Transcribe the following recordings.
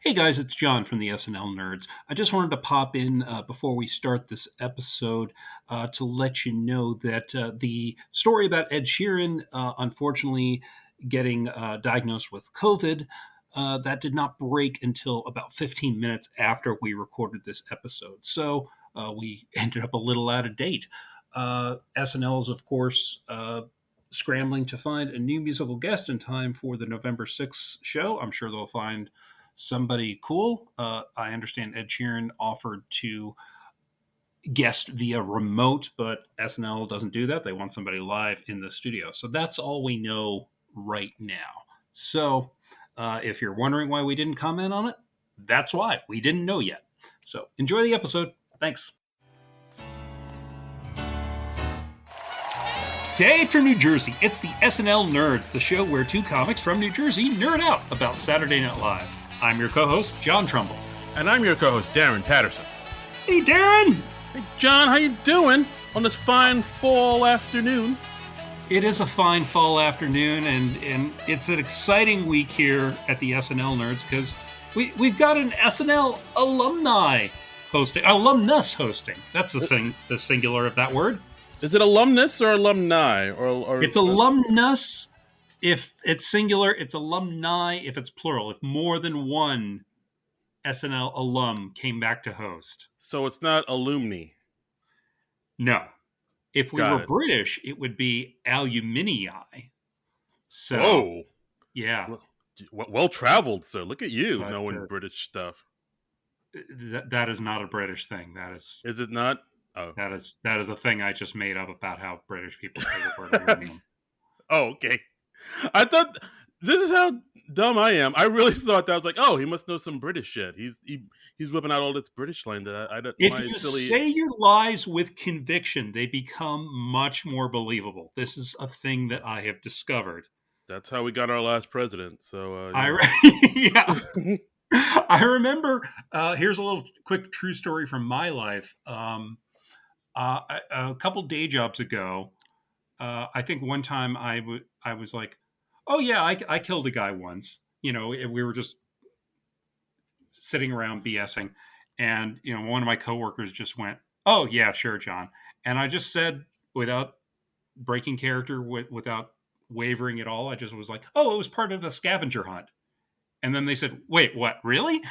Hey guys, it's John from the SNL Nerds. I just wanted to pop in before we start this episode to let you know that the story about Ed Sheeran, unfortunately getting diagnosed with COVID, that did not break until about 15 minutes after we recorded this episode. So we ended up a little out of date. SNL is, of course, scrambling to find a new musical guest in time for the November 6th show. I'm sure they'll find somebody cool. I understand Ed Sheeran offered to guest via remote, but SNL doesn't do that. They want somebody live in the studio. So that's all we know right now. So if you're wondering why we didn't comment on it, that's why. We didn't know yet. So enjoy the episode. Thanks. Today from New Jersey, it's the SNL Nerds, the show where two comics from New Jersey nerd out about Saturday Night Live. I'm your co-host, John Trumbull. And I'm your co-host, Darren Patterson. Hey, Darren! Hey, John, how you doing on this fine fall afternoon? It is a fine fall afternoon, and it's an exciting week here at the SNL Nerds, because we've got an SNL alumnus hosting. That's the thing, the singular of that word. Is it alumnus or alumni? Or it's alumnus if it's singular, it's alumni if it's plural. If more than one SNL alum came back to host. So it's not alumni? No. If we were British, it would be alumni. So, whoa. Yeah. Well traveled, sir. Look at you knowing British stuff. That is not a British thing. That is. Is it not? Oh. That is a thing I just made up about how British people say the word aluminium. Oh, okay. I thought this is how dumb I am. I really thought that. I was like, oh, he must know some British shit. He's whipping out all this British slang that I don't. If you say your lies with conviction, they become much more believable. This is a thing that I have discovered. That's how we got our last president. So yeah. I remember. Here's a little quick true story from my life. A couple day jobs ago, I think one time I was like, oh yeah, I killed a guy once. You know, we were just sitting around BSing, and one of my coworkers just went, oh yeah, sure, John. And I just said, without breaking character, without wavering at all, I just was like, oh, it was part of a scavenger hunt. And then they said, wait, what, really?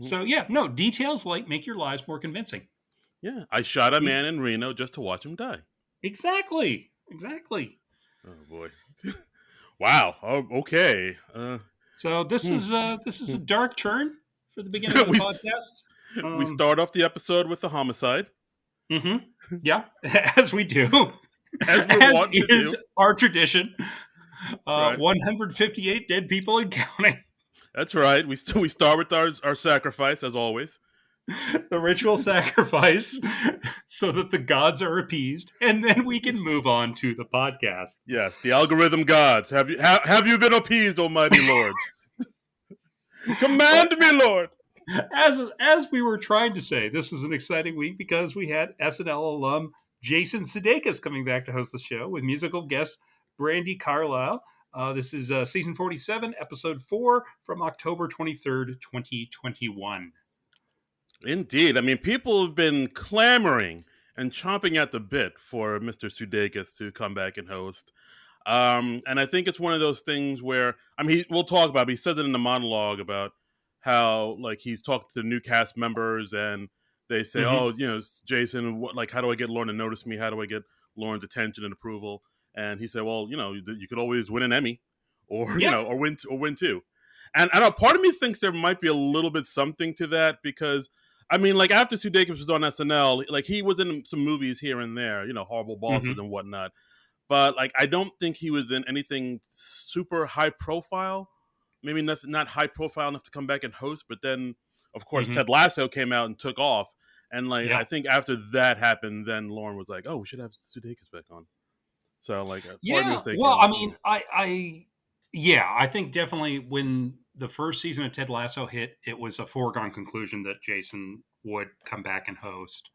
So yeah, no, details like make your lies more convincing. Yeah, I shot a man in Reno just to watch him die. Exactly. Oh boy! Wow. Oh, okay. So this is a dark turn for the beginning of the podcast. We start off the episode with a homicide. Mm-hmm. Yeah, as we do, as is our tradition. Right. 158 dead people and counting. That's right. We start with our sacrifice, as always. The ritual sacrifice, so that the gods are appeased, and then we can move on to the podcast. Yes, the algorithm gods. Have you been appeased, almighty lords? Command me, Lord. As we were trying to say, this is an exciting week because we had SNL alum Jason Sudeikis coming back to host the show with musical guest Brandi Carlile. This is season 47, episode 4 from October 23rd, 2021. Indeed. I mean, people have been clamoring and chomping at the bit for Mr. Sudeikis to come back and host. And I think it's one of those things where, I mean, we'll talk about it. He said it in the monologue about how, like, he's talked to the new cast members and they say, oh, Jason, how do I get Lauren to notice me? How do I get Lauren's attention and approval? And he said, well, you could always win an Emmy or win two. And I know part of me thinks there might be a little bit something to that because, I mean, like, after Sudeikis was on SNL, like, he was in some movies here and there, Horrible Bosses and whatnot. But, like, I don't think he was in anything super high profile. Maybe not high profile enough to come back and host. But then, of course, Ted Lasso came out and took off. And, like, I think after that happened, then Lauren was like, oh, we should have Sudeikis back on. So, like, part of me was thinking, well, I mean, I think definitely when the first season of Ted Lasso hit, it was a foregone conclusion that Jason would come back and host.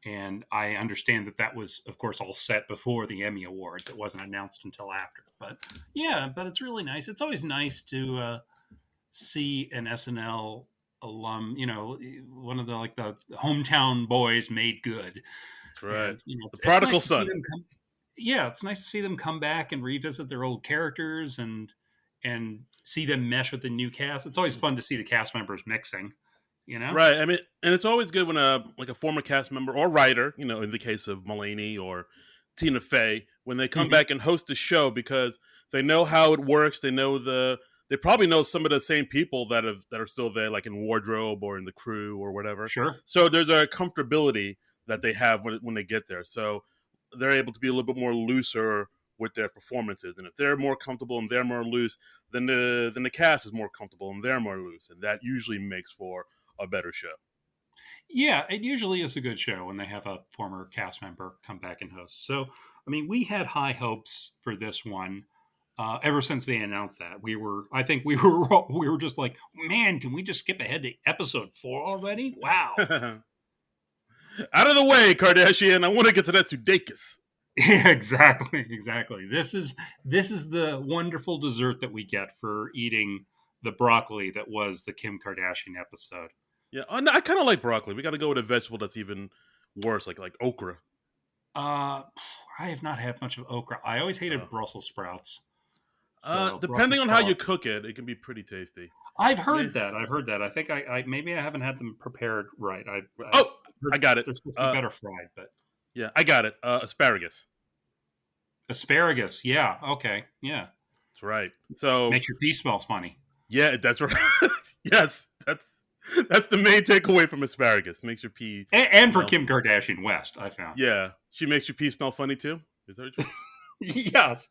And I understand that was, of course, all set before the Emmy Awards. It wasn't announced until after. But yeah, but it's really nice. It's always nice to see an SNL alum, one of the hometown boys made good, That's right. and The it's prodigal nice to see son. them come. Yeah, it's nice to see them come back and revisit their old characters and see them mesh with the new cast. It's always fun to see the cast members mixing, you know. Right. I mean, and it's always good when a former cast member or writer, in the case of Mulaney or Tina Fey, when they come Hmm. back and host a show because they know how it works. They probably know some of the same people that are still there, like in wardrobe or in the crew or whatever. Sure. So there's a comfortability that they have when they get there. So they're able to be a little bit more looser with their performances. And if they're more comfortable and they're more loose, then the cast is more comfortable and they're more loose, and that usually makes for a better show. Yeah, it usually is a good show when they have a former cast member come back and host. So, I mean, we had high hopes for this one. Ever since they announced that, I think we were just like, man, can we just skip ahead to episode 4 already? Wow. Out of the way, Kardashian. I want to get to that Sudeikis. Yeah, exactly, exactly. This is the wonderful dessert that we get for eating the broccoli that was the Kim Kardashian episode. Yeah, no, I kind of like broccoli. We got to go with a vegetable that's even worse, like okra. Uh, I have not had much of okra. I always hated Uh, Brussels sprouts. So Depending Brussels on how you sprouts. cook it, it can be pretty tasty. I've Yeah. heard that. I've heard that. I think I maybe I haven't had them prepared right. I've Oh, heard I got it. they're supposed to be better fried, but Yeah, I got it. Asparagus. asparagus. Yeah. Okay. Yeah. That's right. So Makes your pee smell funny. yeah, that's right. Yes, that's the main takeaway from asparagus. Makes your pee And for smell. Kim Kardashian West, I found. Yeah, she makes your pee smell funny too. Is that what you Yes.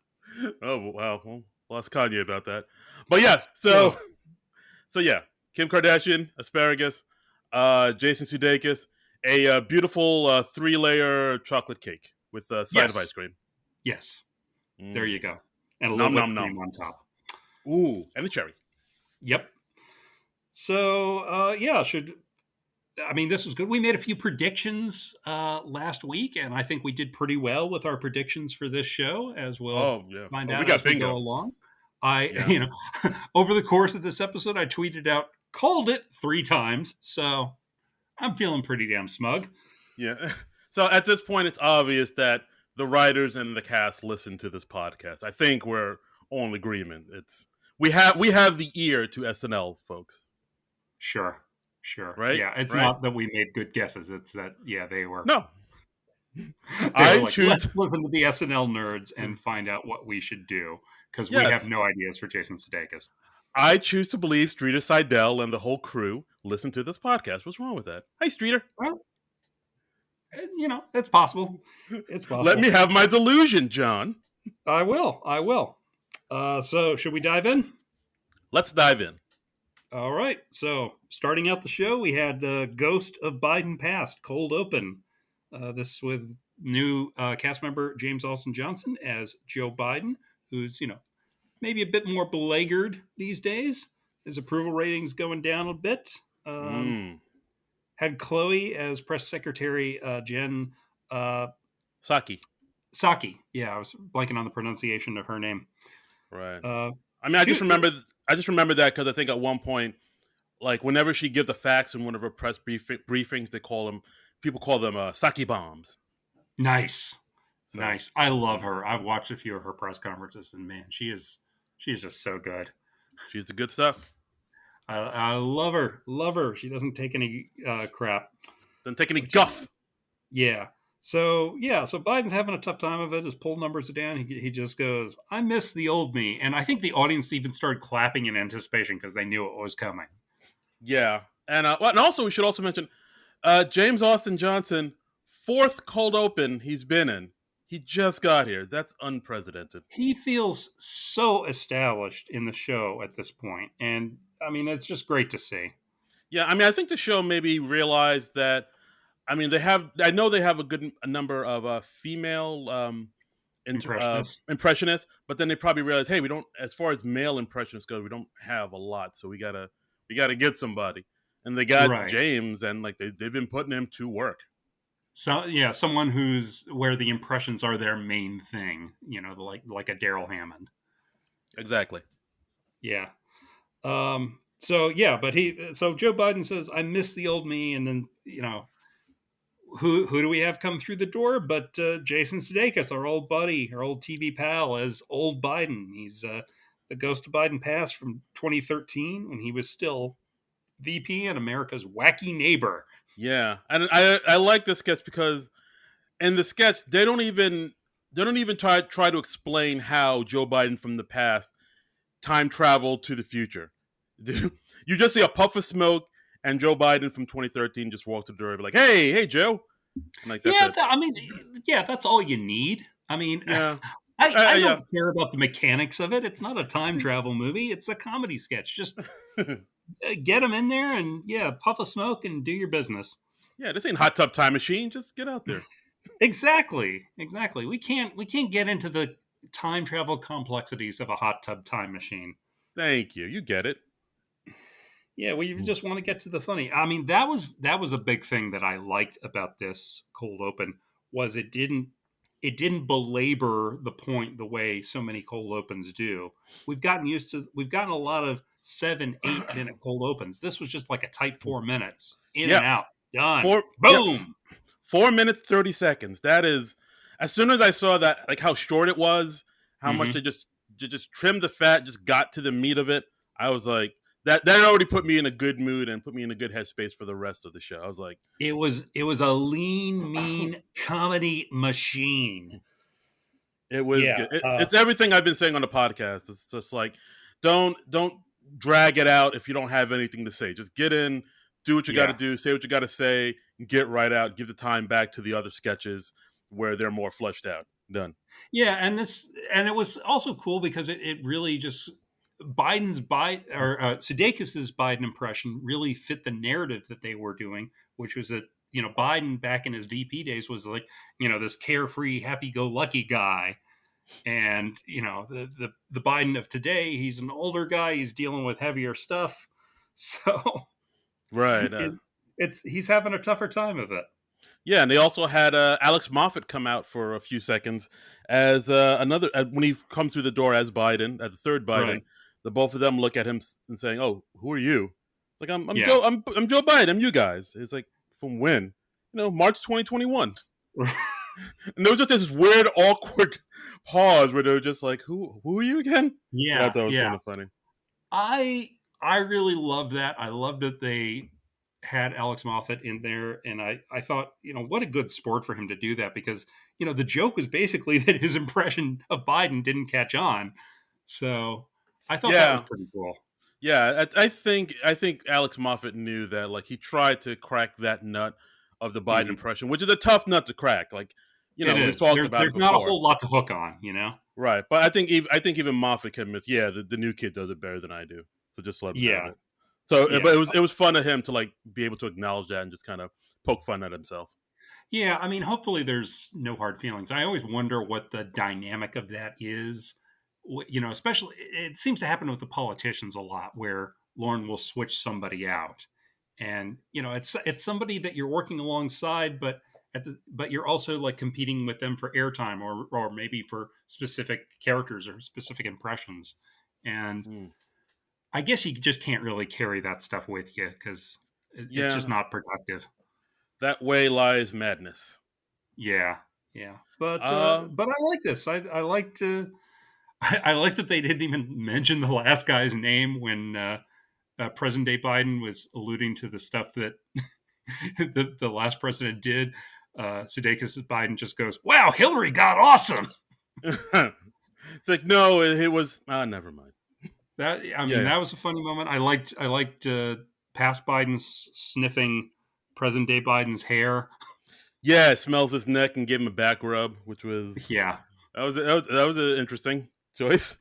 Oh wow, well, ask Kanye about that. But yeah, so So so yeah, Kim Kardashian, asparagus, Jason Sudeikis, a beautiful 3-layer chocolate cake with a side of yes. ice cream. Yes. There Mm. you go. And a little Nom nom whipped nom. cream on top. Ooh, and a cherry. Yep. So yeah, should I mean, this was good. We made a few predictions last week, and I think we did pretty well with our predictions for this show, as we'll Oh yeah. find Oh, we out got as we go bingo. along. I, Yeah. over the course of this episode, I tweeted out, called it 3 times. So I'm feeling pretty damn smug. Yeah. So at this point, it's obvious that the writers and the cast listen to this podcast. I think we're all in agreement. We have the ear to SNL, folks. Sure. Sure. Right? Yeah. It's Right? not that we made good guesses. It's that, yeah, No. they were I like, choose. let's listen to the SNL nerds and find out what we should do because we have Yes, no ideas for Jason Sudeikis. I choose to believe Streeter Seidel and the whole crew listen to this podcast. What's wrong with that? Hi, Streeter. Well, it's possible. It's Let me possible. have my delusion, John. I will. I will. So, should we dive in? Let's dive in. All right. So, starting out the show, we had Ghost of Biden Past, cold open. This with new cast member James Austin Johnson as Joe Biden, who's, maybe a bit more beleaguered these days. His approval ratings going down a bit. Mm. Had Chloe as press secretary Jen uh, Saki. Psaki. Yeah, I was blanking on the pronunciation of her name. Right. Uh, I mean, I just remember that because I think at one point, like whenever she give the facts in one of her press briefings, people call them Saki bombs. nice, So nice. I love her. I've watched a few of her press conferences, and man, she is just so good. she's the good stuff. I love her. Love her. She doesn't take any crap. Doesn't take any Which is guff. yeah. So yeah. So Biden's having a tough time of it. His poll numbers are down. He just goes, "I miss the old me," and I think the audience even started clapping in anticipation because they knew it was coming. Yeah, and also we should also mention James Austin Johnson, fourth cold open he's been in. He just got here. That's unprecedented. He feels so established in the show at this point, and I mean, it's just great to see. Yeah, I mean, I think the show maybe realized that. I mean, they have. I know they have a number of female Impressionist. impressionists, but then they probably realized, hey, we don't. As far as male impressionists go, we don't have a lot, so we gotta get somebody. And they got Right. James, and like they've been putting him to work. So yeah, someone who's where the impressions are their main thing, like a Daryl Hammond. Exactly. Yeah. Um So yeah, but so Joe Biden says, "I miss the old me," and then who do we have come through the door but Jason Sudeikis, our old buddy, our old TV pal, as old Biden. He's the ghost of Biden past from 2013 when he was still VP and America's wacky neighbor. Yeah, and I like this sketch because in the sketch they don't even try to explain how Joe Biden from the past time traveled to the future. You just see a puff of smoke, and Joe Biden from 2013 just walks to the door and be like, hey Joe, and like that's Yeah, it. I mean, yeah, that's all you need. I mean, Yeah, I yeah. don't care about the mechanics of it. It's not a time travel movie. It's a comedy sketch. Just get them in there and yeah, puff a smoke and do your business. Yeah, this ain't hot tub time machine. Just get out there. Exactly, exactly. We can't get into the time travel complexities of a hot tub time machine. Thank you. You get it. Yeah, we just want to get to the funny. I mean, that was a big thing that I liked about this cold open was it didn't belabor the point the way so many cold opens do. We've gotten a lot of 7, 8 minute cold opens. This was just like a tight 4 minutes, in and Yep. out, done, Four. Yep. boom. 4 minutes 30 seconds. That is, as soon as I saw that, like how short it was, how much Hmm. they just trimmed the fat, just got to the meat of it. I was like, that already put me in a good mood and put me in a good headspace for the rest of the show. I was like, It was a lean, mean comedy machine. it was Yeah. good. It's everything I've been saying on the podcast. It's just like, don't drag it out if you don't have anything to say. Just get in, do what you got to Yeah. do, say what you got to say, get right out. Give the time back to the other sketches where they're more fleshed out. Done. Yeah, and it was also cool because it really just Biden's Biden or Sudeikis's Biden impression really fit the narrative that they were doing, which was that Biden back in his VP days was like this carefree, happy-go-lucky guy, and the Biden of today, he's an older guy, he's dealing with heavier stuff, so Right. it, it's he's having a tougher time of it. Yeah, and they also had Alex Moffat come out for a few seconds as another when he comes through the door as Biden, as the third Biden. Right? The both of them look at him and saying, "Oh, who are you?" Like I'm Yeah. Joe I'm Joe Biden. I'm you guys. It's like from when? March 2021. And there was just this weird, awkward pause where they were just like, "Who are you again?" That I Yeah, thought was yeah. kind of funny. I really loved that. I loved that they had Alex Moffat in there, and I thought, what a good sport for him to do that because the joke was basically that his impression of Biden didn't catch on. So I thought that was Yeah, pretty cool. yeah, I think Alex Moffat knew that. Like he tried to crack that nut of the Biden Mhm. impression, which is a tough nut to crack. Like It we've is. talked There's about it there's not a before, whole lot to hook on. right? But I think even Moffat can admit, yeah, the new kid does it better than I do. So just let him have Yeah, it. So, but yeah, it was fun of him to like be able to acknowledge that and just kind of poke fun at himself. yeah. I mean, hopefully there's no hard feelings. I always wonder what the dynamic of that is. Especially it seems to happen with the politicians a lot, where Lauren will switch somebody out, and it's somebody that you're working alongside, but you're also like competing with them for airtime or maybe for specific characters or specific impressions, and Hmm. I guess you just can't really carry that stuff with you because it's just Yeah, not productive. that way lies madness. Yeah, yeah. But Uh, but I like this. I like to. I like that they didn't even mention the last guy's name when present day Biden was alluding to the stuff that the last president did. Sudeikis' Biden just goes, "Wow, Hillary got awesome." it's like no, it was. Never mind. That I Yeah, mean, yeah. that was a funny moment. I liked past Biden's sniffing present day Biden's hair. Yeah, it smells his neck and gave him a back rub, which was Yeah, that was an interesting choice.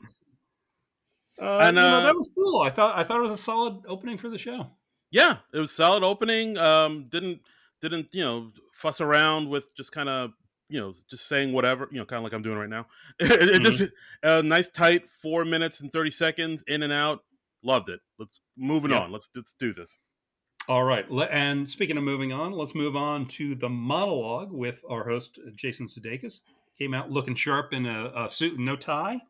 And that was cool. I thought it was a solid opening for the show. yeah, it was solid opening. Didn't fuss around with just kind of just saying whatever kind of like I'm doing right now. It Mhm. just a nice tight 4 minutes and 30 seconds in and out. Loved it. Let's moving Yep. on. Let's do this. All right. And speaking of moving on, let's move on to the monologue with our host, Jason Sudeikis. Came out looking sharp in a suit and no tie.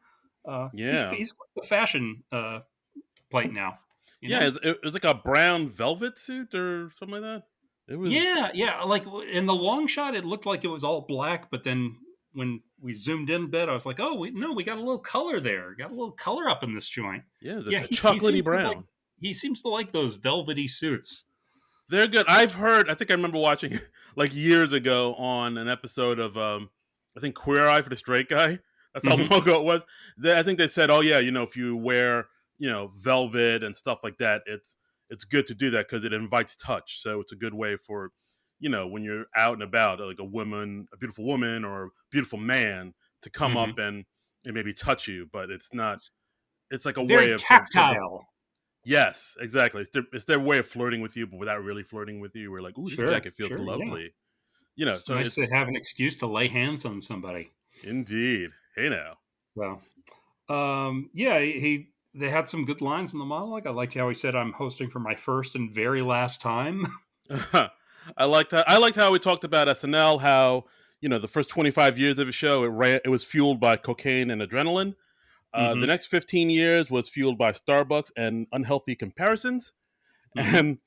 He's Yeah. quite the fashion plate now. You Yeah, know? it was like a brown velvet suit or something like that. It was Yeah, yeah. Like in the long shot, it looked like it was all black, but then when we zoomed in a bit, I was like, oh, we got a little color there. Got a little color up in this joint. yeah, it was Yeah, a he chocolatey seems to like brown. those velvety suits. They're good. I've heard. I think I remember watching like years ago on an episode of I think Queer Eye for the Straight Guy. That's how Hmm. long ago it was. I think they said, oh yeah, if you wear velvet and stuff like that, it's good to do that because it invites touch. So it's a good way for when you're out and about, like a beautiful woman or a beautiful man to come up Hmm. and maybe touch you. But it's not. It's like a way Very of sort of tactile. yes, exactly. It's their way of flirting with you, but without really flirting with you. We're like, ooh, this Sure, jacket feels sure, yeah. lovely. It's So nice to it's have an excuse to lay hands on somebody. indeed. Hey now. So, yeah, they had some good lines in the monologue. I liked how he said, "I'm hosting for my first and very last time." I liked how we talked about SNL, how, the first 25 years of the show it was fueled by cocaine and adrenaline. The Hmm. next 15 years was fueled by Starbucks and unhealthy comparisons. Hmm. And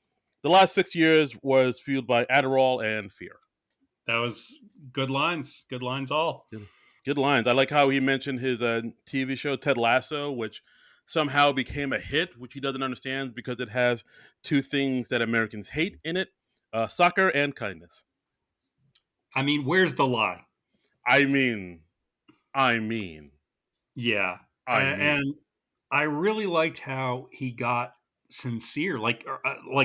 the last 6 years was fueled by Adderall and fear. That was good lines. Good lines, all. Good, good lines. I like how he mentioned his TV show Ted Lasso, which somehow became a hit, which he doesn't understand because it has two things that Americans hate in it: soccer and kindness. I mean, where's the lie? I mean, I mean, Yeah, I mean. and I really liked how he got sincere, like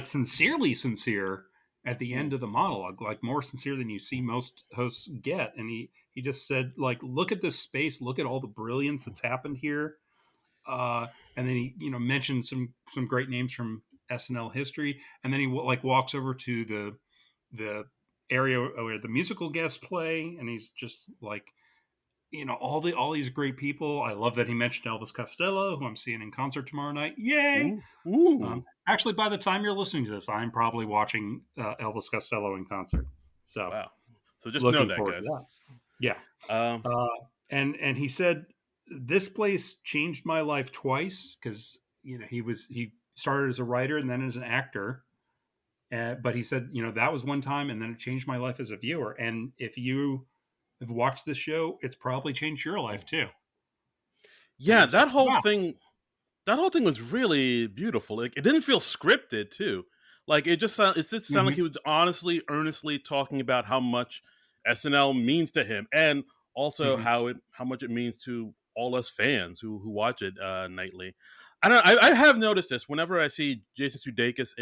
sincerely sincere at the Mm, end of the monologue, like more sincere than you see most hosts get. And he just said, like, look at this space, look at all the brilliance that's happened here. And then he mentioned some great names from SNL history, and then he like walks over to the area where the musical guests play, and he's just like, all these great people. I love that he mentioned Elvis Costello, who I'm seeing in concert tomorrow night. Yay! ooh, ooh, Actually, by the time you're listening to this, I'm probably watching Elvis Costello in concert. So wow. So just know looking that, forward to guys. that. Yeah. Um, And he said this place changed my life twice because he started as a writer and then as an actor. But he said that was one time, and then it changed my life as a viewer. And if you have watched this show, it's probably changed your life too. And I yeah, was like, wow. that whole thing was really beautiful. Like, it didn't feel scripted, too. Like it just sounded like he Hmm. was honestly, earnestly talking about how much SNL means to him, and also Hmm. how much it means to all us fans who watch it nightly. I don't. I have noticed this whenever I see Jason Sudeikis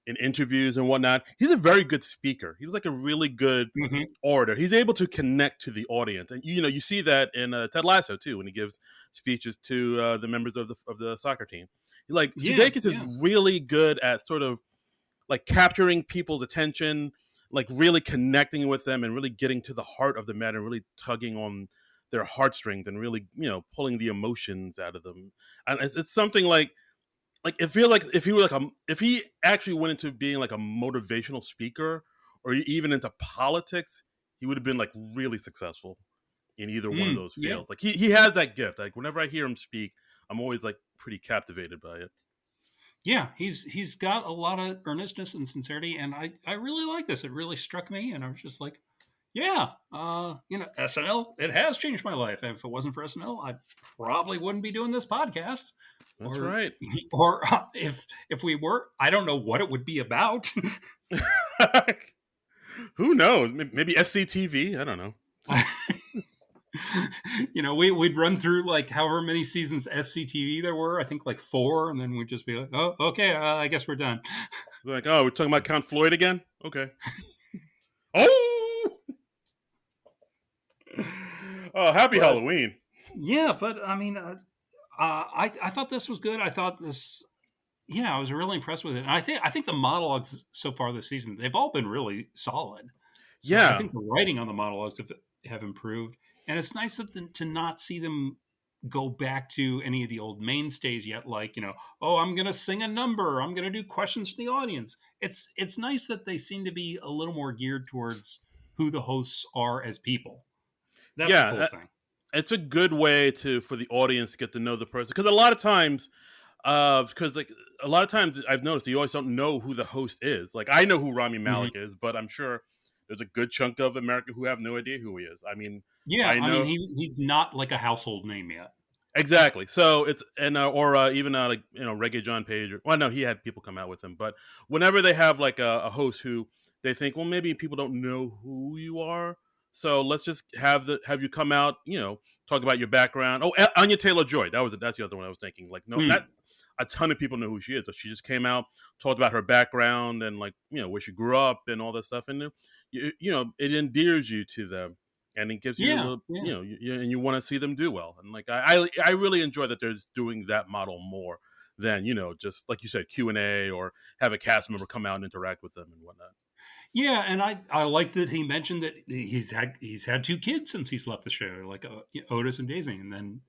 in interviews and whatnot. He's a very good speaker. He's like a really good Hmm. orator. He's able to connect to the audience, and you see that in Ted Lasso too when he gives speeches to the members of the soccer team. Like Yeah, Sudeikis is yeah. really good at sort of like capturing people's attention, like really connecting with them and really getting to the heart of the matter, and really tugging on their heartstrings and really pulling the emotions out of them. And it's something like it feels like if he were if he actually went into being like a motivational speaker or even into politics, he would have been like really successful in either one of those Yeah. fields. Like he has that gift. Like whenever I hear him speak, I'm always like pretty captivated by it. Yeah, he's got a lot of earnestness and sincerity, and I really like this. It really struck me, and I was just like, yeah, SNL, it has changed my life. And if it wasn't for SNL, I probably wouldn't be doing this podcast. That's Or right. or if we were, I don't know what it would be about. Who knows? Maybe SCTV. I don't know. We'd run through like however many seasons SCTV there were. I think like four, and then we'd just be like, oh, okay, I guess we're done. Like, oh, we're talking about Count Floyd again. Okay. Oh, oh, happy But Halloween. yeah, but I mean, I thought this was good. I thought this, yeah, I was really impressed with it. And I think the monologues so far this season, they've all been really solid. So I Yeah, think the writing on the monologues have improved, and it's nice to not see them go back to any of the old mainstays yet. Like oh, I'm gonna sing a number, I'm gonna do questions from the audience. It's nice that they seem to be a little more geared towards who the hosts are as people. That's a cool yeah. thing. It's a good way to for the audience to get to know the person because a lot of times because like a lot of times I've noticed you always don't know who the host is. Like I know who Rami Mhm. Malek is, but I'm sure there's a good chunk of America who have no idea who he is. I mean, Yeah, I I mean, know he's not like a household name yet. exactly. So it's and or even like Reggae John Page. Well, no, he had people come out with him, but whenever they have like a host who they think, well, maybe people don't know who you are, so let's just have you come out, talk about your background. Oh, Anya Taylor Joy. That's the other one I was thinking. Like, no, not Mm. a ton of people know who she is, but she just came out, talked about her background and like where she grew up and all that stuff, and it endears you to them and it gives you a Yeah, little, yeah. and you want to see them do well. And like I really enjoy that they're doing that model more than just like you said Q&A or have a cast member come out and interact with them and whatnot. Yeah, and I like that he mentioned that he's had 2 kids since he's left the show, like, Otis and Daisy, and then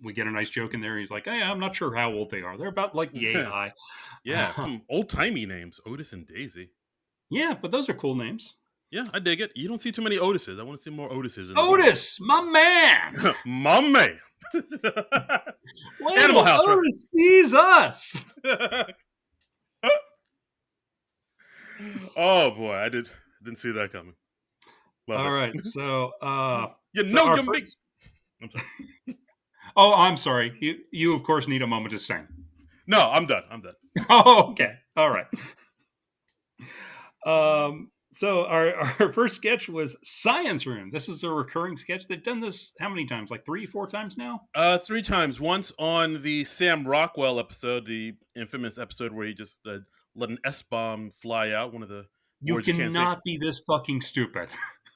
we get a nice joke in there, he's like, "Hey, I'm not sure how old they are. They're about, like, yay high." Yeah, some old timey names, Otis and Daisy. Yeah, but those are cool names. Yeah, I dig it. You don't see too many Otises. I want to see more Otises in the world. Otis, my man! My man. Wait Animal till House, right? Otis sees us! Oh boy, didn't see that coming. Love it. Alright, You so know our you're me. first. I'm sorry. Oh, I'm sorry. You, of course, need a moment to sing. No, I'm done. I'm done. Oh, okay. Alright. So our first sketch was Science Room. This is a recurring sketch. They've done this how many times? Like 3, 4 times now? Three times. Once on the Sam Rockwell episode, the infamous episode where he just let an S bomb fly out. One of the You words you can't say. cannot be this fucking stupid.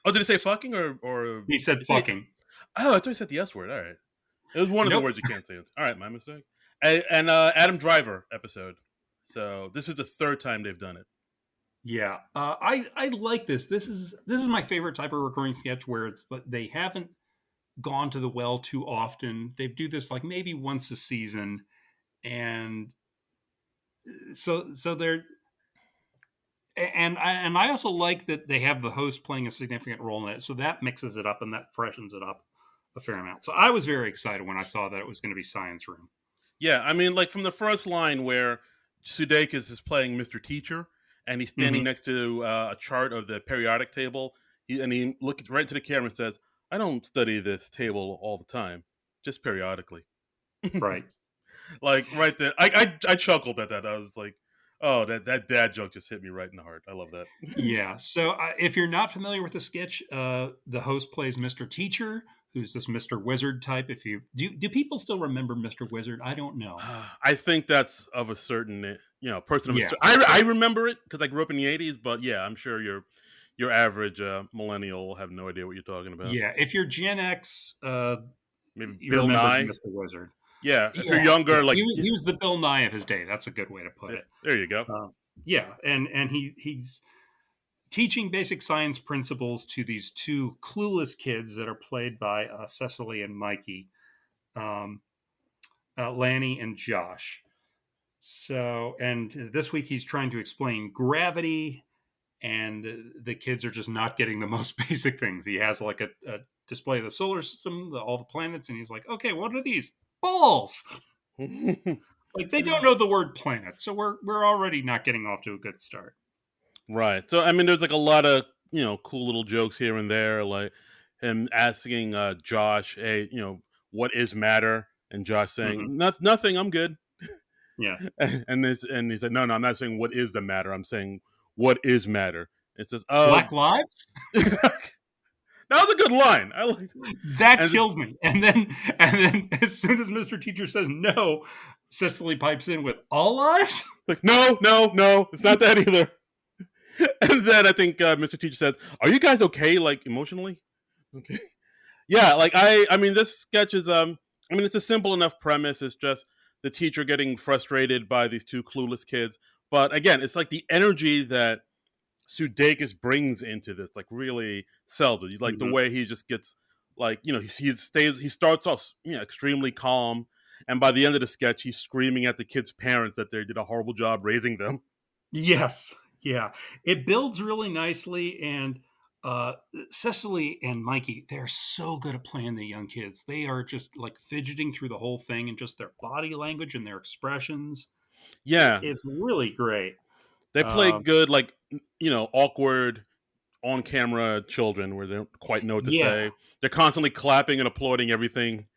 Oh, did he say fucking or? He said fucking. Oh, I thought he said the S word. All right, it was one of the Nope. words you can't say. All right, my mistake. And Adam Driver episode. So this is the third time they've done it. Yeah, I like this. This is my favorite type of recurring sketch where it's they haven't gone to the well too often. They do this like maybe once a season, and so they're and I also like that they have the host playing a significant role in it, so that mixes it up and that freshens it up a fair amount. So I was very excited when I saw that it was going to be Science Room. Yeah, I mean, like from the first line where Sudeikis is playing Mr. Teacher and he's standing Hmm. next to a chart of the periodic table, he looks right into the camera and says, "I don't study this table all the time, just periodically." Right. Like right there, I chuckled at that. I was like, "Oh, that dad joke just hit me right in the heart." I love that. Yeah. So if you're not familiar with the sketch, the host plays Mr. Teacher, who's this Mr. Wizard type. If you do people still remember Mr. Wizard? I don't know. I think that's of a certain person of a Yeah. certain. I remember it because I grew up in the '80s, but yeah, I'm sure your average millennial will have no idea what you're talking about. Yeah. If you're Gen X, Maybe you Bill remember Nye. Mr. Wizard. Yeah, if you're Yeah. Yeah. younger, like He was the Bill Nye of his day. That's a good way to put it. there you go. Yeah. And he's teaching basic science principles to these 2 clueless kids that are played by Cecily and Mikey, um, Lanny and Josh. So, and this week he's trying to explain gravity, and the kids are just not getting the most basic things. He has like a display of the solar system, all the planets, and he's like, "Okay, what are these balls?" Like they don't know the word planet, so we're already not getting off to a good start. Right. So I mean, there's like a lot of cool little jokes here and there, like him asking Josh, "Hey, what is matter?" And Josh Hmm. saying, Nothing. I'm good." Yeah, And he said, "No, no, I'm not saying what is the matter. I'm saying what is matter." It says, "Oh." Black Lives. That was a good line. I liked it. That And killed me. And then as soon as Mr. Teacher says no, Cecily pipes in with all lives. like, no, no, no, it's not that either. And then I think Mr. Teacher says, "Are you guys okay, like emotionally?" Okay. Yeah, like I mean, this sketch is I mean, it's a simple enough premise. It's just the teacher getting frustrated by these 2 clueless kids. But again, it's like the energy that Sudeikis brings into this, like really sells it. Like the Hmm. way he just gets, like he starts off extremely calm, and by the end of the sketch, he's screaming at the kids' parents that they did a horrible job raising them. Yes, yeah, it builds really nicely, and uh, Cecily and Mikey, they're so good at playing the young kids. They are just like fidgeting through the whole thing, and just their body language and their expressions. Yeah, It's really great. they play Um, good, like, awkward on camera children where they don't quite know what to yeah. say. They're constantly clapping and applauding everything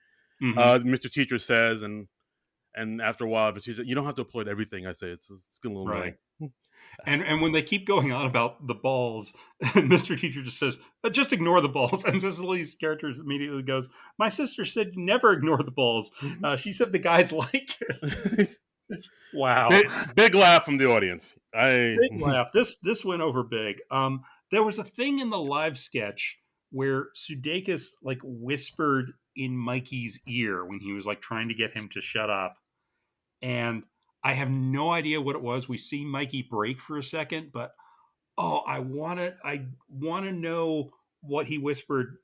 Hmm. Mr. Teacher says, and after a while, but she said, "You don't have to applaud everything I say." It's getting a little Right. annoying. And when they keep going on about the balls, Mr. Teacher just says, "Just ignore the balls." And Cecily's character immediately goes, "My sister said never ignore the balls. She said the guys like it." Wow. big laugh from the audience. I Big laugh. This went over big. There was a thing in the live sketch where Sudeikis like whispered in Mikey's ear when he was like trying to get him to shut up, and I have no idea what it was. We see Mikey break for a second, but oh, I want to know what he whispered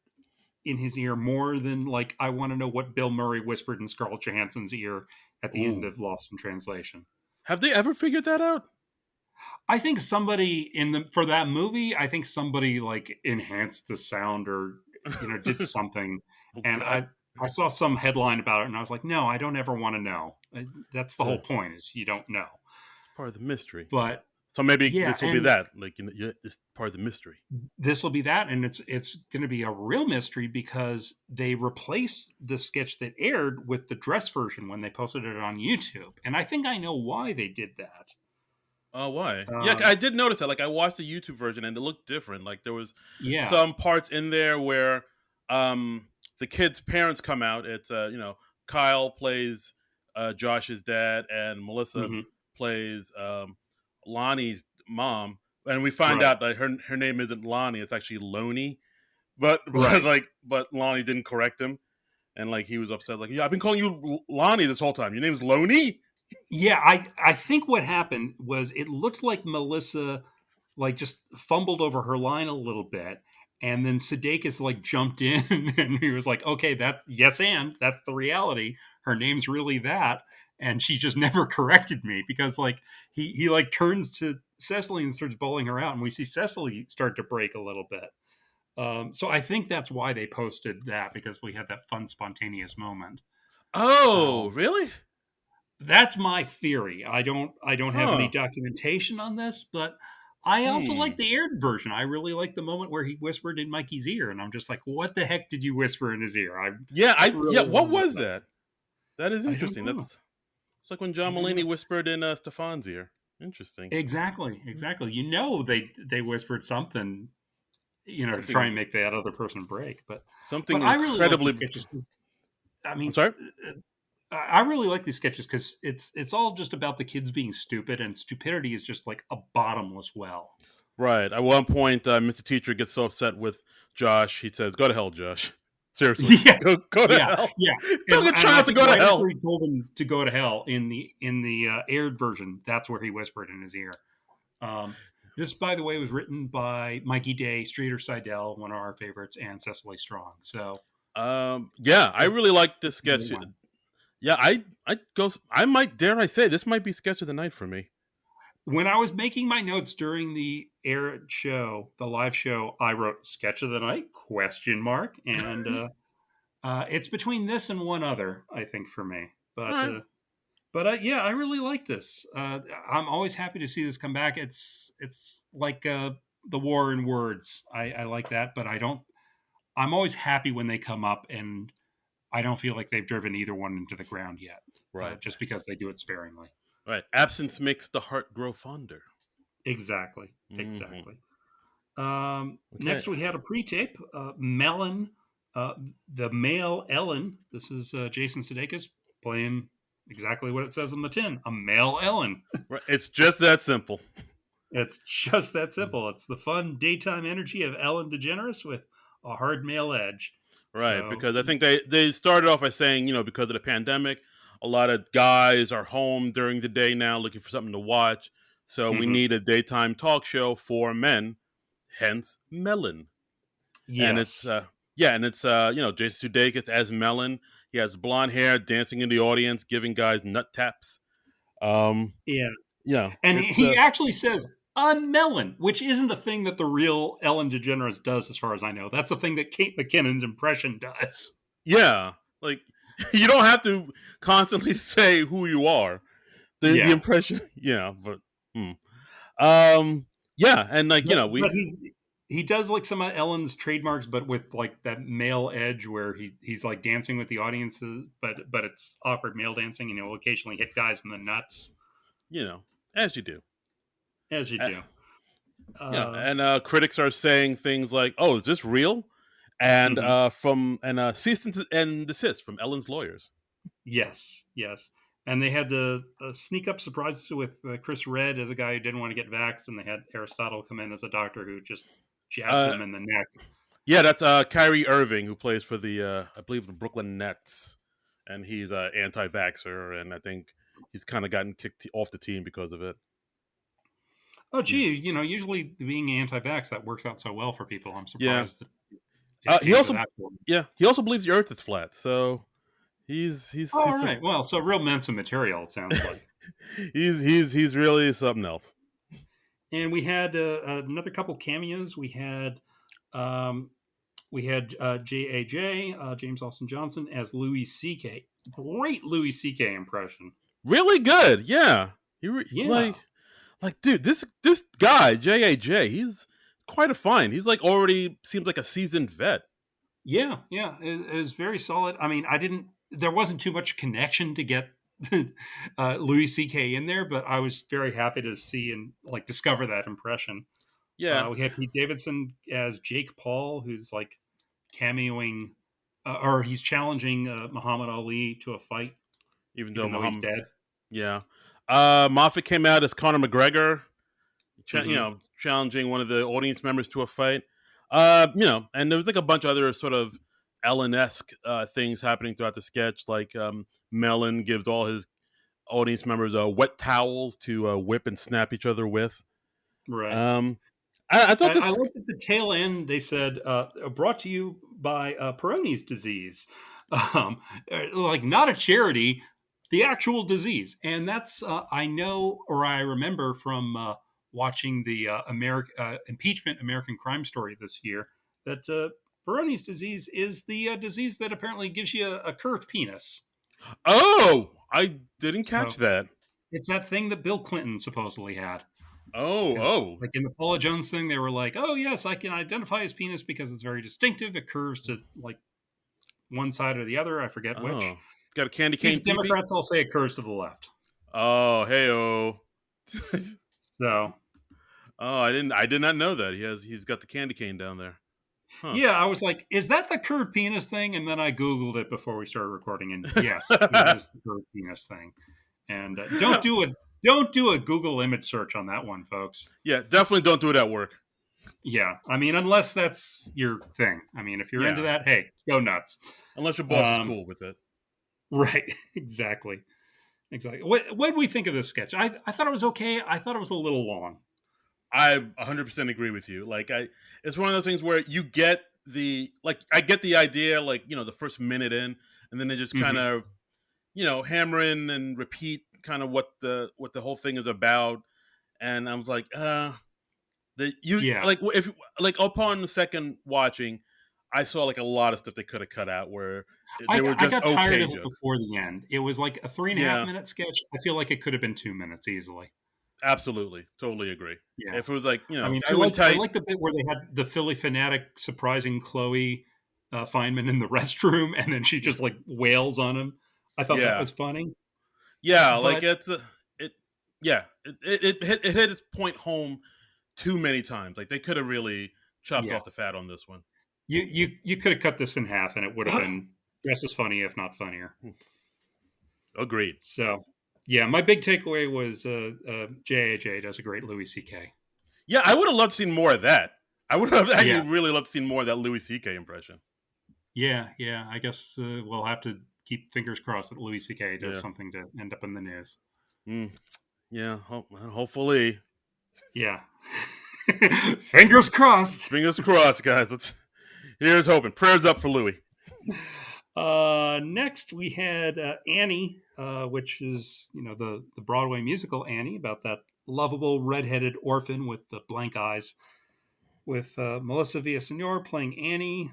in his ear more than like I want to know what Bill Murray whispered in Scarlett Johansson's ear at the end ooh. of Lost in Translation. Have they ever figured that out? I think somebody in the for that movie, I think somebody like enhanced the sound or did something, Oh and God, I saw some headline about it, and I was like, no, I don't ever want to know. That's the whole so point is you don't know. it's part of the mystery. But So maybe yeah, this will be and that. Like, it's part of the mystery. this will be that, and it's going to be a real mystery because they replaced the sketch that aired with the dress version when they posted it on YouTube, and I think I know why they did that. Oh, why? Yeah, Um, I did notice that. Like, I watched the YouTube version and it looked different. Like, there was yeah. some parts in there where the kids' parents come out. It's Kyle plays Josh's dad, and Melissa Hmm. plays Lonnie's mom. And we find Right. out that her name isn't Lonnie; it's actually Loney. But Right. but Lonnie didn't correct him, and like he was upset. Like, yeah, I've been calling you Lonnie this whole time. Your name's Loney. Yeah, I think what happened was it looked like Melissa like just fumbled over her line a little bit, and then Sudeikis like jumped in and he was like, "Okay, that's yes, and that's the reality. Her name's really that." And she just never corrected me because like he like turns to Cecily and starts bawling her out, and we see Cecily start to break a little bit. So I think that's why they posted that because we had that fun spontaneous moment. Oh, Um, really? that's my theory. I don't have any Huh. documentation on this, but I also like Hmm. the aired version. I really like the moment where he whispered in Mikey's ear, and I'm just like, what the heck did you whisper in his ear? I Yeah. really What want to was know. that? That is I don't interesting. know. That's It's like when John I don't know. Mulaney whispered in Stefan's ear. Interesting. Exactly, exactly. They whispered something, to try Something and make that other person break. But something I really like these incredibly. sketches 'cause, I I'm mean, sorry. I really like these sketches because it's all just about the kids being stupid, and stupidity is just like a bottomless well. Right. At one point, Mr. Teacher gets so upset with Josh, he says, "Go to hell, Josh. Seriously, Yes. go to Yeah, hell. yeah, Tell your and I child to think go to right after hell." he told him to go to hell in the aired version, that's where he whispered in his ear. Um, this, by the way, was written by Mikey Day, Streeter Seidel, one of our favorites, and Cecily Strong. So Yeah, I it, really like this it's a good sketch. one. Yeah, I go. I might dare I say this might be sketch of the night for me. When I was making my notes during the aired show, the live show, I wrote "sketch of the night?" question mark, and it's between this and one other, I think, for me. All But right. yeah, I really like this. I'm always happy to see this come back. It's like the war in words. I like that, but I don't. I'm always happy when they come up, and I don't feel like they've driven either one into the ground yet, Right. just because they do it sparingly. Right. Absence makes the heart grow fonder. Exactly, Hmm. exactly. Okay. Next, we had a pre-tape. Melon, uh, the male Ellen. This is Jason Sudeikis playing exactly what it says on the tin. A male Ellen. Right. It's just that simple. It's just that simple. It's the fun daytime energy of Ellen DeGeneres with a hard male edge. Right, So, because I think they started off by saying, because of the pandemic, a lot of guys are home during the day now looking for something to watch. So we mhm. need a daytime talk show for men, hence Melon. And it's Yes. yeah, and it's Jason Sudeikis as Melon. He has blonde hair, dancing in the audience, giving guys nut taps. Um, Yeah. yeah, And it's he actually says, a melon, which isn't the thing that the real Ellen DeGeneres does, as far as I know. That's the thing that Kate McKinnon's impression does. yeah, like you don't have to constantly say who you are. the Yeah, impression, but hmm. um, yeah, and like but we he does like some of Ellen's trademarks, but with like that male edge where he's like dancing with the audiences, but it's awkward male dancing, and he'll occasionally hit guys in the nuts, you know as you do. as you Uh, do. Uh, and critics are saying things like, "Oh, is this real?" And mhm. cease and desist from Ellen's lawyers. Yes, yes. And they had the sneak up surprises with Chris Red as a guy who didn't want to get vaxxed, and they had Aristotle come in as a doctor who just jabs Uh, him in the neck. yeah, that's Kyrie Irving, who plays for I believe the Brooklyn Nets, and he's an anti-vaxer, and I think he's kind of gotten kicked off the team because of it. Oh, gee, He's usually being anti-vax that works out so well for people. I'm Yeah. surprised that it He came to also that point. he also believes the Earth is flat, so All he's right. Well, so real Mensa material. It sounds like. he's really something else. And we had another couple cameos. Um, we had JAJ, James Austin Johnson, as Louis C.K. Great Louis C.K. impression. Really good, yeah. Yeah, Dude, this guy JAJ, he's quite a find. He's like already seems like a seasoned vet. yeah, yeah. It was very solid. I mean, I didn't. There wasn't too much connection to get Louis C.K. in there, but I was very happy to see and like discover that impression. Yeah, We had Pete Davidson as Jake Paul, who's like cameoing, or he's challenging Muhammad Ali to a fight, even though even though he's Muhammad, dead. yeah. Moffat came out as Conor McGregor, Hmm. challenging one of the audience members to a fight. And there was like a bunch of other sort of Ellen-esque things happening throughout the sketch. Like Mellon gives all his audience members wet towels to whip and snap each other with. Right. Um, I thought I this. looked at the tail end. They said, brought to you by Peyronie's disease. Um, like, not a charity, the actual disease. And that's, I know, or I remember from watching the impeachment American Crime Story this year, that Peyronie's disease is the disease that apparently gives you a curved penis. Oh, I didn't catch So that. it's that thing that Bill Clinton supposedly had. Oh, Because oh, like in the Paula Jones thing, they were like, "Oh yes, I can identify his penis because it's very distinctive. It curves to like one side or the other. I forget which." oh. Got a candy These cane peepee? Democrats all say it curves to the left. Oh, hey oh. So Oh, I did not know that. He's got the candy cane down there. Huh. yeah, I was like, "Is that the curved penis thing?" And then I googled it before we started recording, and yes, it is the curved penis thing. And don't do a Google image search on that one, folks. Yeah, definitely don't do it at work. Yeah, I mean, unless that's your thing. I mean, if you're into Yeah. that, hey, go nuts. Unless your boss is Um, cool with it. right, exactly. Exactly. What do we think of this sketch? I thought it was okay. I thought it was a little long. I 100% agree with you. It's one of those things where you get I get the idea, like, the first minute in, and then they just kind Hmm. of, hammer in and repeat kind of what the whole thing is about. And I was like, the you Yeah, like if like upon the second watching, I saw like a lot of stuff they could have cut out where they were I just got tired okay of it jokes. before the end. It was like a three and a half Yeah, minute sketch. I feel like it could have been 2 minutes easily. absolutely, totally agree. Yeah, If it was like I mean, too and I tight, like the bit where they had the Philly fanatic surprising Chloe Feynman in the restroom, and then she just like wails on him. I thought that yeah, was funny, yeah, like but it, yeah, it hit its point home too many times. Like they could have really chopped yeah, off the fat on this one. you could have cut this in half, and it would have been just as funny, if not funnier. Agreed. So, yeah, my big takeaway was JAJ does a great Louis C.K. Yeah, I would have loved seeing more of that. I would have actually Yeah, really loved seeing more of that Louis C.K. impression. yeah, yeah. I guess we'll have to keep fingers crossed that Louis C.K. does Yeah, something to end up in the news. mm, yeah. Hopefully, Yeah. Fingers crossed. fingers crossed, guys. Here's hoping. Prayers up for Louis. Next, we had Annie, which is the Broadway musical Annie, about that lovable redheaded orphan with the blank eyes, with Melissa Villasenor playing Annie,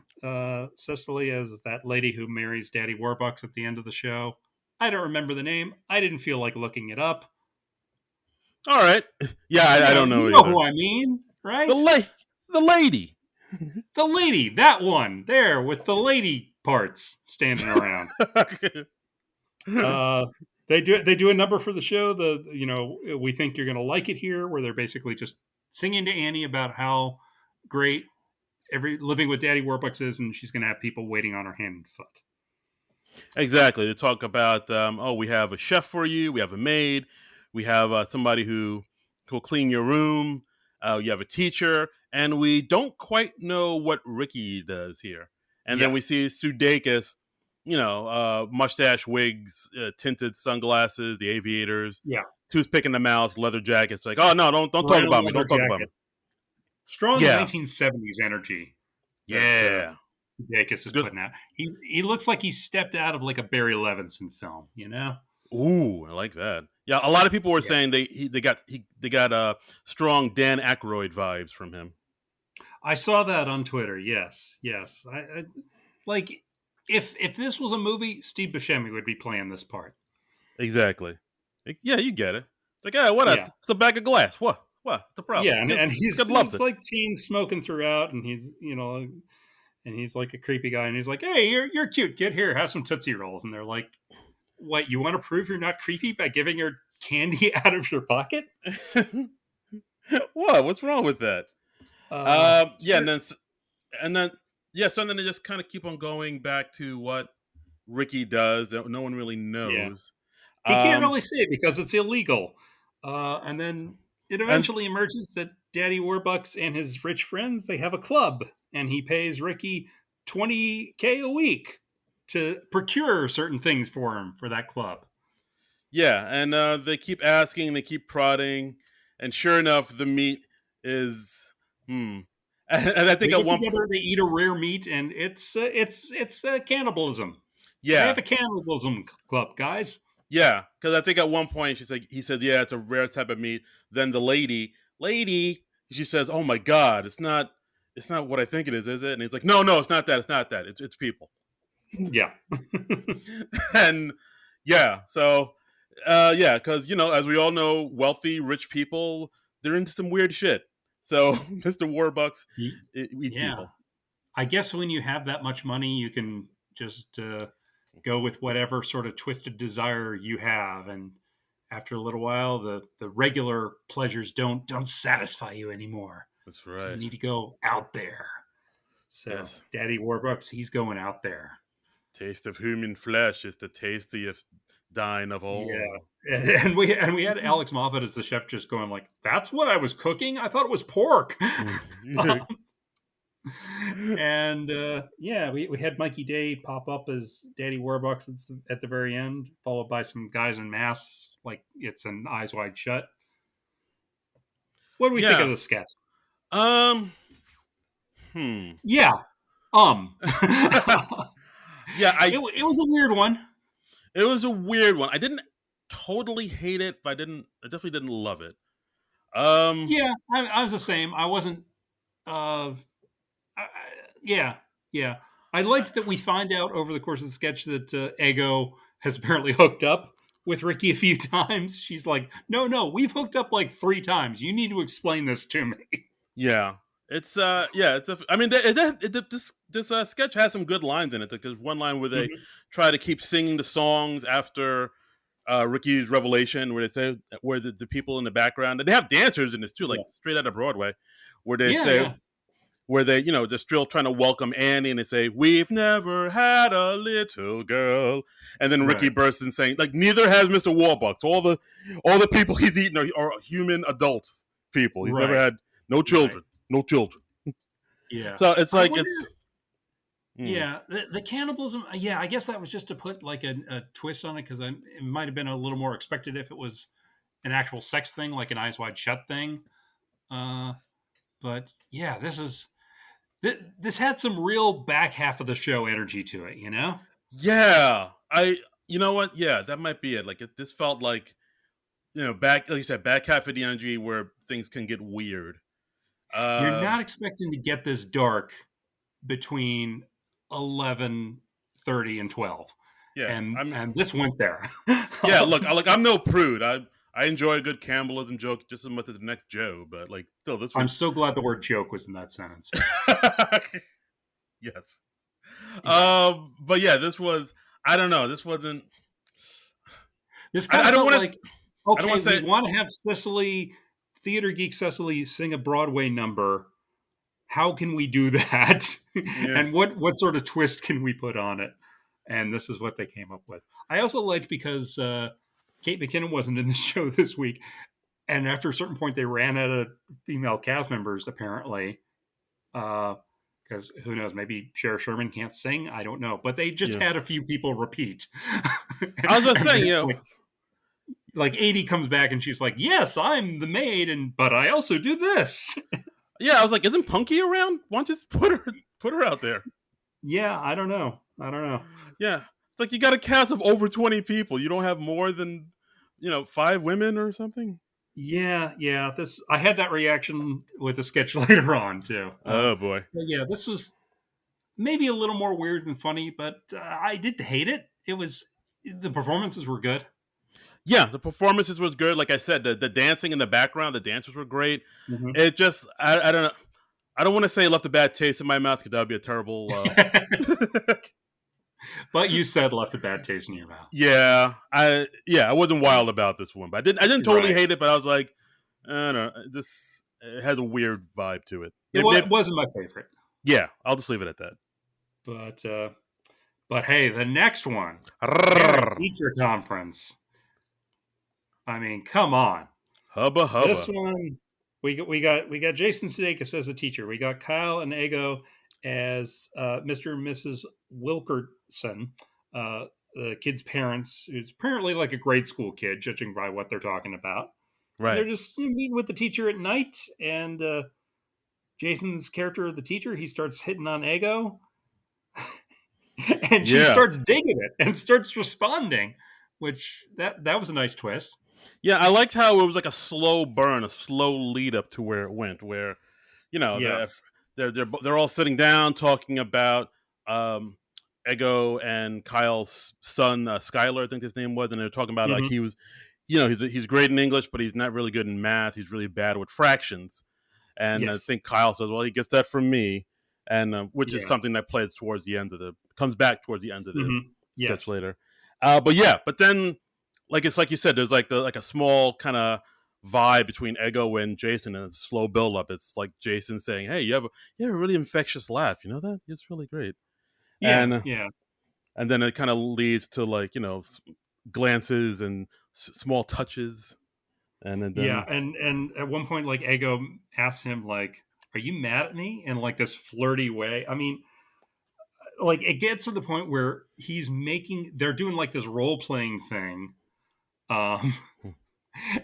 Cecily as that lady who marries Daddy Warbucks at the end of the show. I don't remember the name. I didn't feel like looking it up. All right. Yeah, I don't know You know either. who I mean, The right? la- the lady. The lady, that one there with the lady parts standing around. Uh, they do a number for the show. We think you're going to like it here, where they're basically just singing to Annie about how great every living with Daddy Warbucks is, and she's going to have people waiting on her hand and foot. Exactly. They talk about, we have a chef for you, we have a maid, we have somebody who will clean your room, you have a teacher, and we don't quite know what Ricky does here. And then Yeah, we see Sudeikis, mustache, wigs, tinted sunglasses, the aviators, yeah, toothpick in the mouth, leather jackets. Like, oh no, don't talk wearing a about me, leather don't talk about me. jacket. Strong Yeah, 1970s energy that yeah, Sudeikis it's is good. putting out. He looks like he stepped out of like a Barry Levinson film, Ooh, I like that. Yeah, a lot of people were Yeah. saying they got strong Dan Aykroyd vibes from him. I saw that on Twitter. Yes, yes. I like if this was a movie, Steve Buscemi would be playing this part. Exactly. Yeah, you get it. It's like, yeah, what? Yeah, It's a bag of glass. What? What? The problem? yeah, and, Kid, and kid loves he's it. like chain smoking throughout, and he's like a creepy guy, and he's like, "Hey, you're cute. Get here, have some Tootsie Rolls." And they're like, "What? You want to prove you're not creepy by giving her candy out of your pocket?" What? What's wrong with that? Yeah, Sir, and then yeah, so then they just kind of keep on going back to what Ricky does that no one really yeah, knows. he can't Um, really say because it's illegal. And then it and eventually emerges that Daddy Warbucks and his rich friends they have a club, and he pays Ricky 20K a week to procure certain things for him for that club. yeah, and they keep asking, they keep prodding, and sure enough, the meat is hmm. And I They think at get one point, together, they eat a rare meat, and it's cannibalism. They yeah, have a cannibalism club, guys. yeah, because I think at one point he said, yeah, it's a rare type of meat. Then the lady, she says, oh my god, it's not what I think it is it? And he's like, no, no, it's not that, it's people. Yeah, And yeah, so yeah, because as we all know, wealthy, rich people, they're into some weird shit. So Mr. Warbucks eats yeah. people. I guess when you have that much money, you can just go with whatever sort of twisted desire you have, and after a little while, the regular pleasures don't satisfy you anymore. That's So you right. need to go out there. So Yes. Daddy Warbucks, he's going out there. Taste of human flesh is the tastiest dine of Yeah, all. and we had Alex Moffat as the chef, just going like, "That's what I was cooking. I thought it was pork." And yeah, we had Mikey Day pop up as Daddy Warbucks at the very end, followed by some guys in masks, like it's an Eyes Wide Shut. What do we think of Yeah. the sketch? Um. Hmm. Yeah, um, Yeah. it was a weird one. It was a weird one. I didn't totally hate it, but I definitely didn't love it. Um. Yeah, I was the same. I wasn't. Uh, yeah, yeah. I liked that we find out over the course of the sketch that Ego has apparently hooked up with Ricky a few times. She's like, "No, no, we've hooked up like 3 times. You need to explain this to me." Yeah. It's yeah. It's a. I mean, this sketch has some good lines in it. Like, there's one line where they Mhm. try to keep singing the songs after Ricky's revelation, where they say where the people in the background, and they have dancers in this too, like Yeah, straight out of Broadway, where they yeah, say yeah. where they they're still trying to welcome Annie, and they say we've never had a little girl, and then Ricky Right, bursts in saying like neither has Mr. Warbucks. All the people he's eaten are human adult people. He's never right, had no right. children, no children. Yeah, So it's I like wonder. it's mm, Yeah, the cannibalism. Yeah, I guess that was just to put like a twist on it, because it might have been a little more expected if it was an actual sex thing, like an Eyes Wide Shut thing. Uh, but yeah, this had some real back half of the show energy to it. yeah. I you know what? Yeah, that might be it. Like this felt like back like you said, back half of the energy where things can get weird. You're Um, not expecting to get this dark between 11:30 and 12, yeah, and I'm and this went there. yeah. Look, I'm no prude. I enjoy a good cannibalism joke just as much as the next Joe, but like, still, this I'm was so glad the word joke was in that sentence. yes. Yeah. But yeah, this was. I don't know. This wasn't. This kind I of don't felt want to. like, I don't okay, want to we say. want to have theater geek Cecily sing a Broadway number. How can we do that? Yeah. And what sort of twist can we put on it? And this is what they came up with. I also liked because Kate McKinnon wasn't in the show this week, and after a certain point, they ran out of female cast members apparently. Because who knows? Maybe Cher Sherman can't sing. I don't know, but they just Yeah. had a few people repeat. I was just And saying, then, like 80 comes back and she's like, "Yes, I'm the maid, and but I also do this." yeah, I was like, isn't Punky around? Why don't you just put her out there? Yeah, I don't know. I don't know. Yeah, it's like you got a cast of over 20 people. You don't have more than 5 women or something. Yeah, yeah. This I had that reaction with the sketch later on too. Oh boy. But yeah, this was maybe a little more weird than funny, but I didn't hate it. It was the performances were good. Yeah, the performances was good. Like I said, the dancing in the background, the dancers were great. Mhm. It just, I don't know. I don't want to say it left a bad taste in my mouth because that would be a terrible. But you said left a bad taste in your mouth. I wasn't wild about this one, but I didn't totally Right. hate it. But I was like, I don't know, this it has a weird vibe to it. It wasn't my favorite. Yeah, I'll just leave it at that. But hey, the next one, parent teacher conference. I mean, come on. Hubba This hubba. one, we got Jason Sudeikis as a teacher. We got Kyle and Ego as Mr. and Mrs. Wilkerson, the kid's parents, who's apparently like a grade school kid, judging by what they're talking about. And they're Right. just meeting with the teacher at night, and Jason's character, the teacher, he starts hitting on Ego, and she Yeah. starts digging it and starts responding, which that was a nice twist. Yeah, I liked how it was like a slow burn, a slow lead up to where it went. Where, Yeah. they're all sitting down talking about um, Ego and Kyle's son, Skylar, I think his name was, and they're talking about like Hmm. he was, he's great in English, but he's not really good in math. He's really bad with fractions, and I Yes. think Kyle says, "Well, he gets that from me," and which is Yeah. something that plays towards the end of the comes back towards the end of the Hmm. sketch Yes. later. But then it's like you said, there's like a small kind of vibe between Ego and Jason, and it's a slow build up. It's like Jason saying, "Hey, you have a really infectious laugh. You know that? It's really great." Yeah. And Yeah. and then it kind of leads to like glances and small touches, and Yeah. then And at one point, like Ego asks him, like, "Are you mad at me?" In like this flirty way. I mean, like it gets to the point where they're doing like this role playing thing. Um,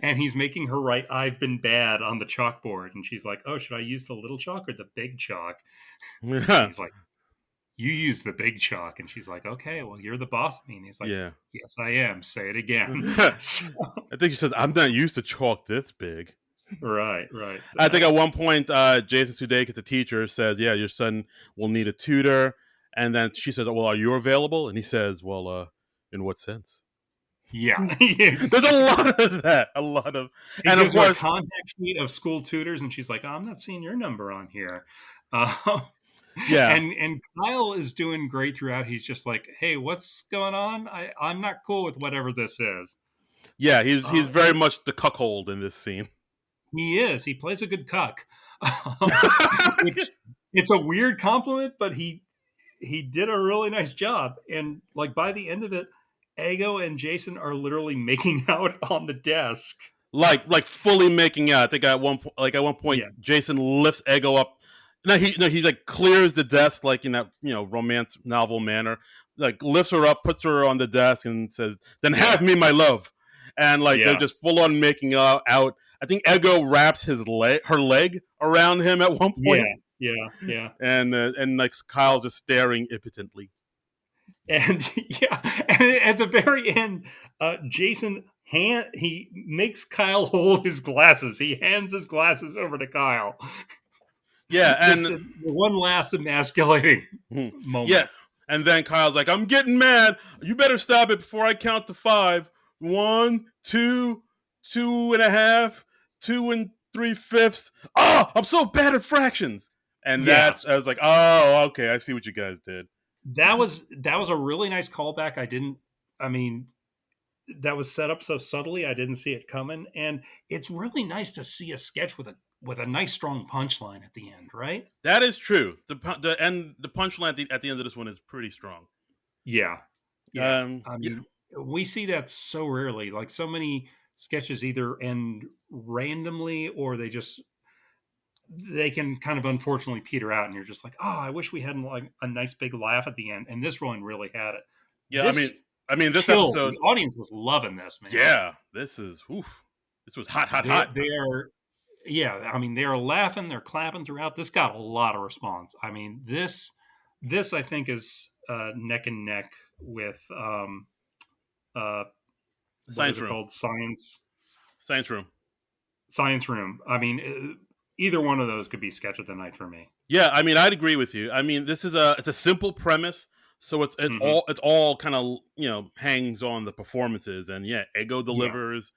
and he's making her write "I've been bad" on the chalkboard, and she's like, "Oh, should I use the little chalk or the big chalk?" And yeah, he's like, "You use the big chalk," and she's like, "Okay, well, you're the boss of me." And he's like, yeah. "Yes, I am. Say it again." So, I think he said, "I'm not used to chalk this big." right, right. I think at one point, Jason Sudeikis, the teacher, says, "Yeah, your son will need a tutor," and then she says, "Well, are you available?" And he says, "Well, in what sense?" Yeah. There's a lot of that, a lot of, He and of gives her a course, contact sheet of school tutors, and she's like, "Oh, I'm not seeing your number on here." Uh, yeah, and Kyle is doing great throughout. He's just like, "Hey, what's going on? I'm not cool with whatever this is." yeah, he's very And much the cuckold in this scene. he is. He plays a good cuck, which it's a weird compliment, but he did a really nice job. And like by the end of it, Ego and Jason are literally making out on the desk. like fully making out. I think at one point, Yeah, Jason lifts Ego up. No, he like clears the desk like in that romance novel manner. Like lifts her up, puts her on the desk, and says, "Then have yeah, me, my love." And like they're yeah, just full on making out. I think Ego wraps her leg around him at one yeah, point, yeah, yeah. and like Kyle's just staring impotently. And yeah, and at the very end, Jason he makes Kyle hold his glasses. He hands his glasses over to Kyle. Yeah, Just and one last emasculating yeah, moment. and then Kyle's like, "I'm getting mad. You better stop it before I count to 5. 1, 2." 2.5, 2 3/5. Oh, I'm so bad at fractions. And Yeah, I was like, oh, okay, I see what you guys did. that was a really nice callback. I mean, that was set up so subtly. I didn't see it coming, and it's really nice to see a sketch with a nice strong punchline at the end, right? That is true. The punchline at the end of this one is pretty strong. Yeah, yeah. I Yeah, mean, we see that so rarely. Like so many sketches either end randomly or they can kind of unfortunately peter out, and you're just like, oh, I wish we had like a nice big laugh at the end. And this one really had it. yeah. This This killed. episode, The audience was loving this, man. yeah, this is, oof, this was hot, hot, They hot. they are Yeah, I mean, they're laughing, they're clapping throughout. This got a lot of response. I mean, this I think is neck and neck with uh what is Science it room, called? science room. Science Room. I mean, either one of those could be sketch of the night for me. Yeah, I'd agree with you. This is it's a simple premise, so Hmm. it's all kind of hangs on the performances, and yeah, Ego Yeah. delivers,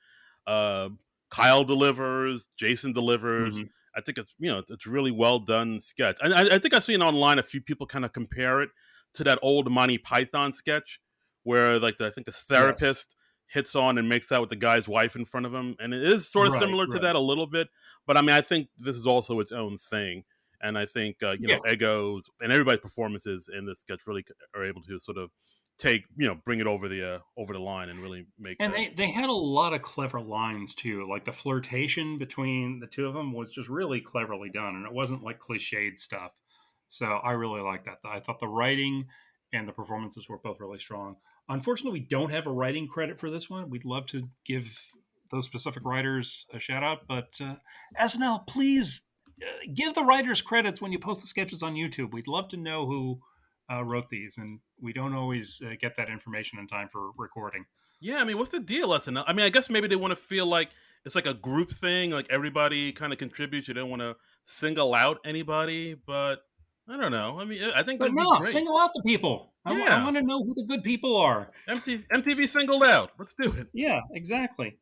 uh, Kyle delivers, Jason delivers. Hmm. I think it's really well done sketch. And I think I've seen online a few people kind of compare it to that old Monty Python sketch where like I think the Yes. therapist hits on and makes out with the guy's wife in front of him, and it is sort of Right. similar to Right. that a little bit. But I think this is also its own thing, and I think Yeah. Ego's and everybody's performances in this sketch really are able to sort of bring it over the line and really make And this. they had a lot of clever lines too. Like the flirtation between the two of them was just really cleverly done, and it wasn't like cliched stuff. So I really like that. I thought the writing and the performances were both really strong. Unfortunately, we don't have a writing credit for this one. We'd love to give those specific writers a shout out, but SNL, please give the writers credits when you post the sketches on YouTube. We'd love to know who wrote these, and we don't always get that information in time for recording. Yeah, what's the deal, SNL? I guess maybe they want to feel like it's like a group thing, like everybody kind of contributes. You don't want to single out anybody, but I don't know. I think it But would be no, great. single out the people. I Yeah, want to know who the good people are. MTV singled out. Let's do it. Yeah, exactly.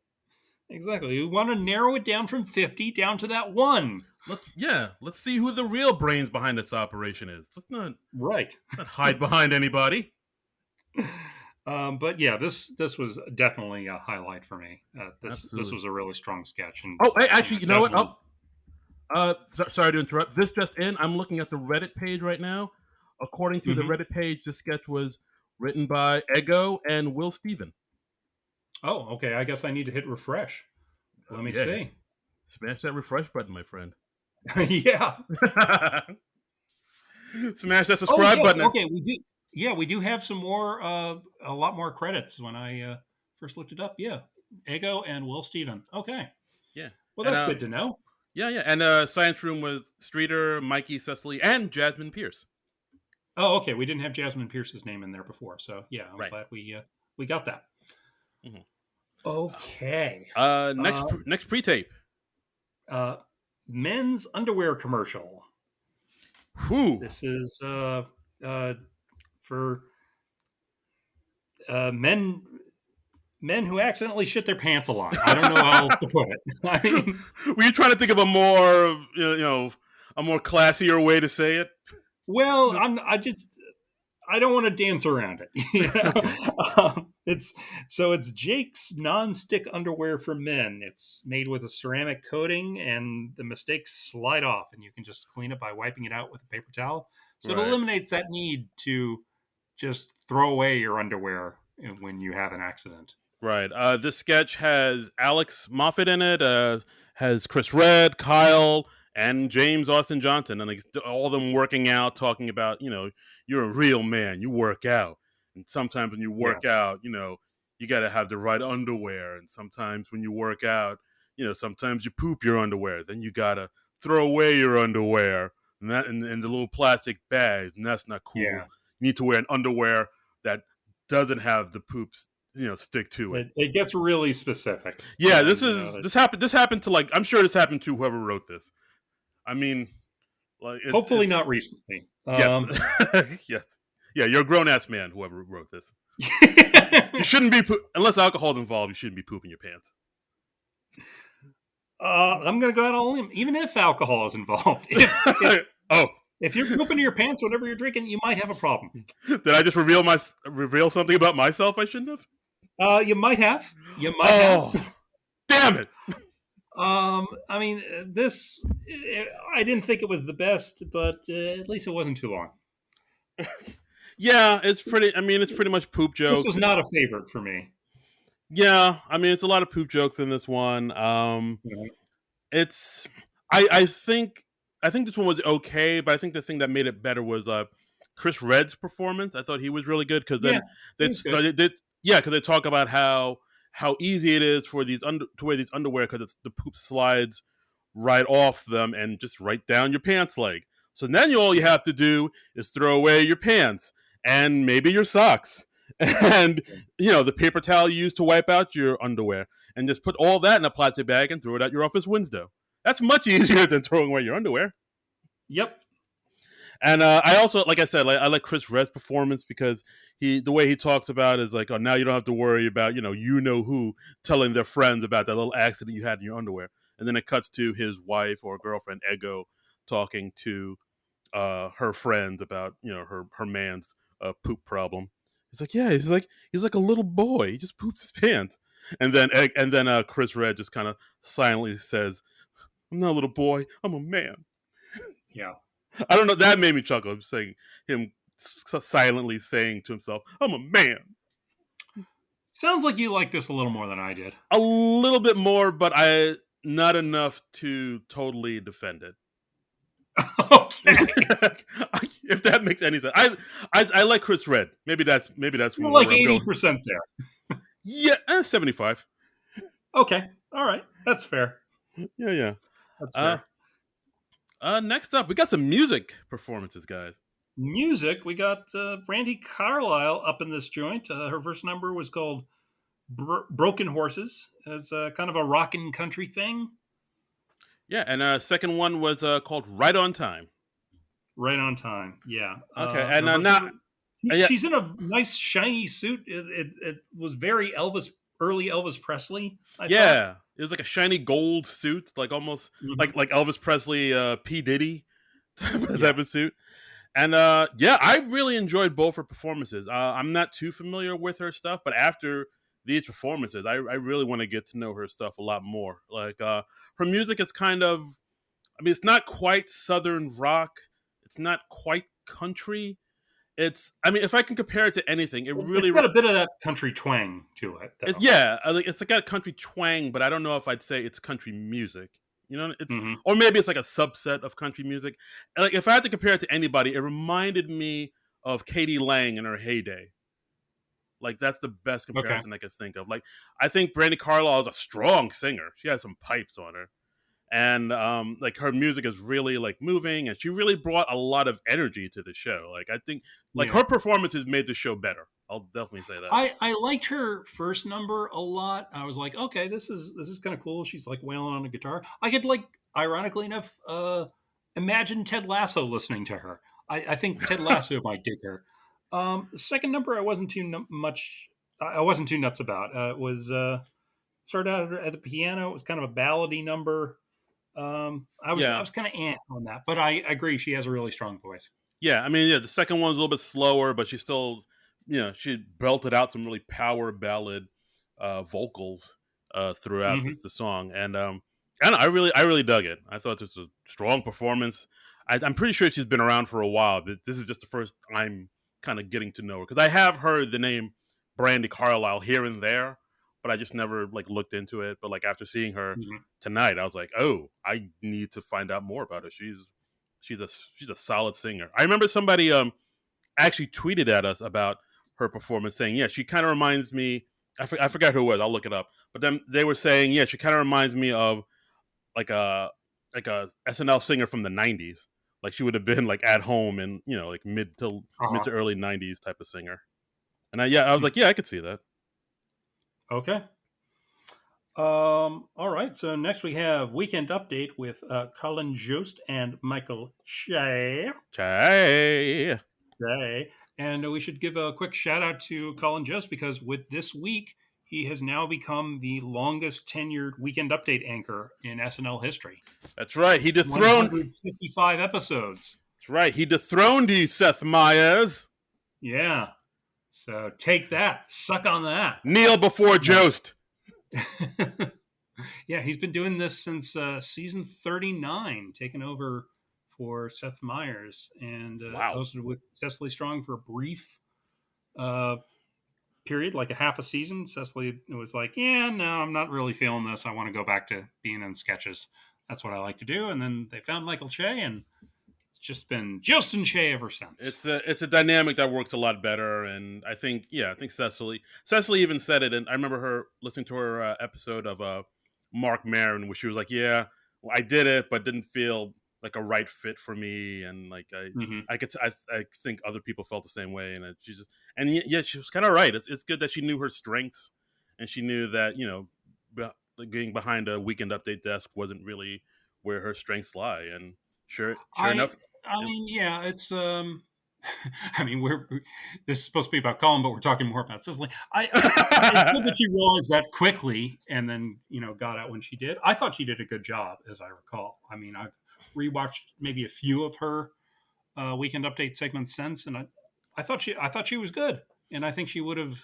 Exactly. We want to narrow it down from 50 down to that one. Let's see who the real brains behind this operation is. Let's Right. not hide behind anybody. But yeah, this was definitely a highlight for me. This Absolutely. was a really strong sketch, and Oh, hey, actually, you know what? definitely. Sorry to interrupt. This just in. I'm looking at the Reddit page right now. According to the Hmm. Reddit page, this sketch was written by Ego and Will Steven. Oh, okay. I guess I need to hit refresh. Let me Yeah, see. smash that refresh button, my friend. Yeah. Smash that Oh subscribe yes. button. Okay. We do. Yeah, we do have some more. A lot more credits when I first looked it up. Yeah, Ego and Will Steven. Okay. Yeah, Well, and that's good to know. and Science Room was Streeter, Mikey, Cecily, and Jasmine Pierce. Oh, okay. We didn't have Jasmine Pierce's name in there before, so yeah, I'm Right. glad we got that. Mm-hmm. Okay. Next Uh, next pre-tape. uh, men's underwear commercial. Whew. This is for men who accidentally shit their pants a lot. I don't know how else to put it. I mean, Were you trying to think of a more a more classier way to say it? well, I don't want to dance around it. Okay. It's Jake's non-stick underwear for men. It's made with a ceramic coating, and the mistakes slide off, and you can just clean it by wiping it out with a paper towel. So it Right. eliminates that need to just throw away your underwear when you have an accident. Right. This sketch has Alex Moffat in it. Has Chris Red, Kyle, and James Austin Johnson, and like all of them working out, talking about you're a real man. You work out, and sometimes when you Yeah, work out, you got to have the right underwear, and sometimes when you work out, sometimes you poop your underwear. Then you gotta throw away your underwear, and and the little plastic bags, and that's not cool. yeah. You need to wear an underwear that doesn't have the poops stick to it. It gets really specific, Yeah, and you know, this happened to, like, I'm sure this happened to whoever wrote this. I mean, like, hopefully it's not recently. yes. Yes. Yeah, you're a grown ass man, whoever wrote this. You shouldn't be unless alcohol's involved, you shouldn't be pooping your pants. I'm going to go out on a limb, even if alcohol is involved. If Oh, if you're pooping your pants, whatever you're drinking, you might have a problem. did I just reveal something about myself I shouldn't have? You might have. You might have. Oh, damn it! I mean, I didn't think it was the best, but at least it wasn't too long. Yeah, it's pretty. I mean, it's pretty much poop This was jokes. not a favorite for me. Yeah, I mean, it's a lot of poop jokes in this one. Mhm. It's I think this one was okay, but I think the thing that made it better was Chris Redd's performance. I thought he was really good because Yeah, then it they was good. started yeah, because they talk about how easy it is for to wear these underwear because it's the poop slides right off them and just right down your pants leg. So then all you have to do is throw away your pants and maybe your socks and the paper towel you use to wipe out your underwear and just put all that in a plastic bag and throw it out your office window. That's much easier than throwing away your underwear. Yep. And I also, like I said, I like Chris Redd's performance because the way he talks about it is like, oh, now you don't have to worry about who telling their friends about that little accident you had in your underwear, and then it cuts to his wife or girlfriend Ego talking to her friends about her man's poop problem. He's like, yeah, he's like a little boy. He just poops his pants, and then Chris Redd just kind of silently says, "I'm not a little boy. I'm a man." Yeah. I don't know. That made me chuckle. I'm saying him silently saying to himself, "I'm a man." Sounds like you like this a little more than I did. A little bit more, but I not enough to totally defend it. Okay. If that makes any sense, I like Chris Redd. Maybe that's You're where like I'm going. 80% there. Yeah, 75. Okay. All right. That's fair. Yeah, yeah. That's Uh, fair. next up, we got some music performances, guys. Music, we got Brandi Carlile up in this joint. Her first number was called Broken Horses. It's kind of a rockin' country thing. Yeah, and second one was called "Right on Time." Right on time. Yeah. Okay, and Her first now, number, yeah, she's in a nice shiny suit. It was very early Elvis Presley, I thought. yeah, it was like a shiny gold suit, like almost Hmm. like Elvis Presley, P Diddy Yeah. type of suit. And yeah, I really enjoyed both her performances. I'm not too familiar with her stuff, but after these performances, I really want to get to know her stuff a lot more. Like her music is kind of, I mean, it's not quite southern rock. It's not quite country. I mean, if I can compare it to anything, it It's really, got a bit of that country twang to it, it's though. yeah, like it's got a country twang, but I don't know if I'd say it's country music. It's Hmm. or maybe it's like a subset of country music. And like if I had to compare it to anybody, it reminded me of Katie Lang in her heyday. Like that's the best Okay. comparison I could think of. Like I think Brandi Carlile is a strong singer. She has some pipes on her, and like her music is really like moving, and she really brought a lot of energy to the show. Like I think like Yeah. her performances made the show better. I'll definitely say that. I liked her first number a lot. I was like, okay, this is kind of cool. She's like wailing on a guitar. I could like, ironically enough, imagine Ted Lasso listening to her. I think Ted Lasso might dig her. The second number, I wasn't too much. I wasn't too nuts about. It was started out at the piano. It was kind of a ballady number. I Yeah, was kind of on that, but I agree. She has a really strong voice. yeah. I mean, yeah. The second one's a little bit slower, but she still, she belted out some really power ballad vocals throughout Hmm. the song, and I don't know, I really dug it. I thought this was a strong performance. I'm pretty sure she's been around for a while, but this is just the first time kind of getting to know her because I have heard the name Brandi Carlile here and there, but I just never like looked into it. But like after seeing her Hmm. tonight, I was like, oh, I need to find out more about her. She's a solid singer. I remember somebody actually tweeted at us about her performance, saying, "Yeah, she kind of reminds me." I forgot who it was. I'll look it up. But then they were saying, "Yeah, she kind of reminds me of like a SNL singer from the '90s. Like she would have been like at home and like mid Uh-huh. to early '90s type of singer." And I was like, "Yeah, I could see that." Okay. All right. So next we have Weekend Update with Colin Jost and Michael Okay. Shea. And we should give a quick shout out to Colin Jost because with this week, he has now become the longest tenured Weekend Update anchor in SNL history. That's right. He dethroned. 155 episodes. That's right. He dethroned you, Seth Meyers. Yeah. So take that. Suck on that. Kneel before Jost. Yeah, he's been doing this since season 39, taking over for Seth Meyers, and Wow. hosted with Cecily Strong for a brief period, like a half a season. Cecily was like, yeah, no, I'm not really feeling this. I want to go back to being in sketches. That's what I like to do. And then they found Michael Che, and it's just been Justin Che ever since. It's a dynamic that works a lot better, and I think Cecily even said it, and I remember her listening to her episode of Mark Maron, where she was like, yeah, well, I did it, but didn't feel like a right fit for me, and like I think other people felt the same way, and she just she was kind of right. It's good that she knew her strengths, and she knew that getting behind a Weekend Update desk wasn't really where her strengths lie, and sure enough. I mean, yeah, it's I mean, this is supposed to be about Colin, but we're talking more about Cicely. It's good that she realized that quickly, and then got out when she did. I thought she did a good job, as I recall. I mean, I've rewatched maybe a few of her Weekend Update segments since, and I thought she was good, and I think she would have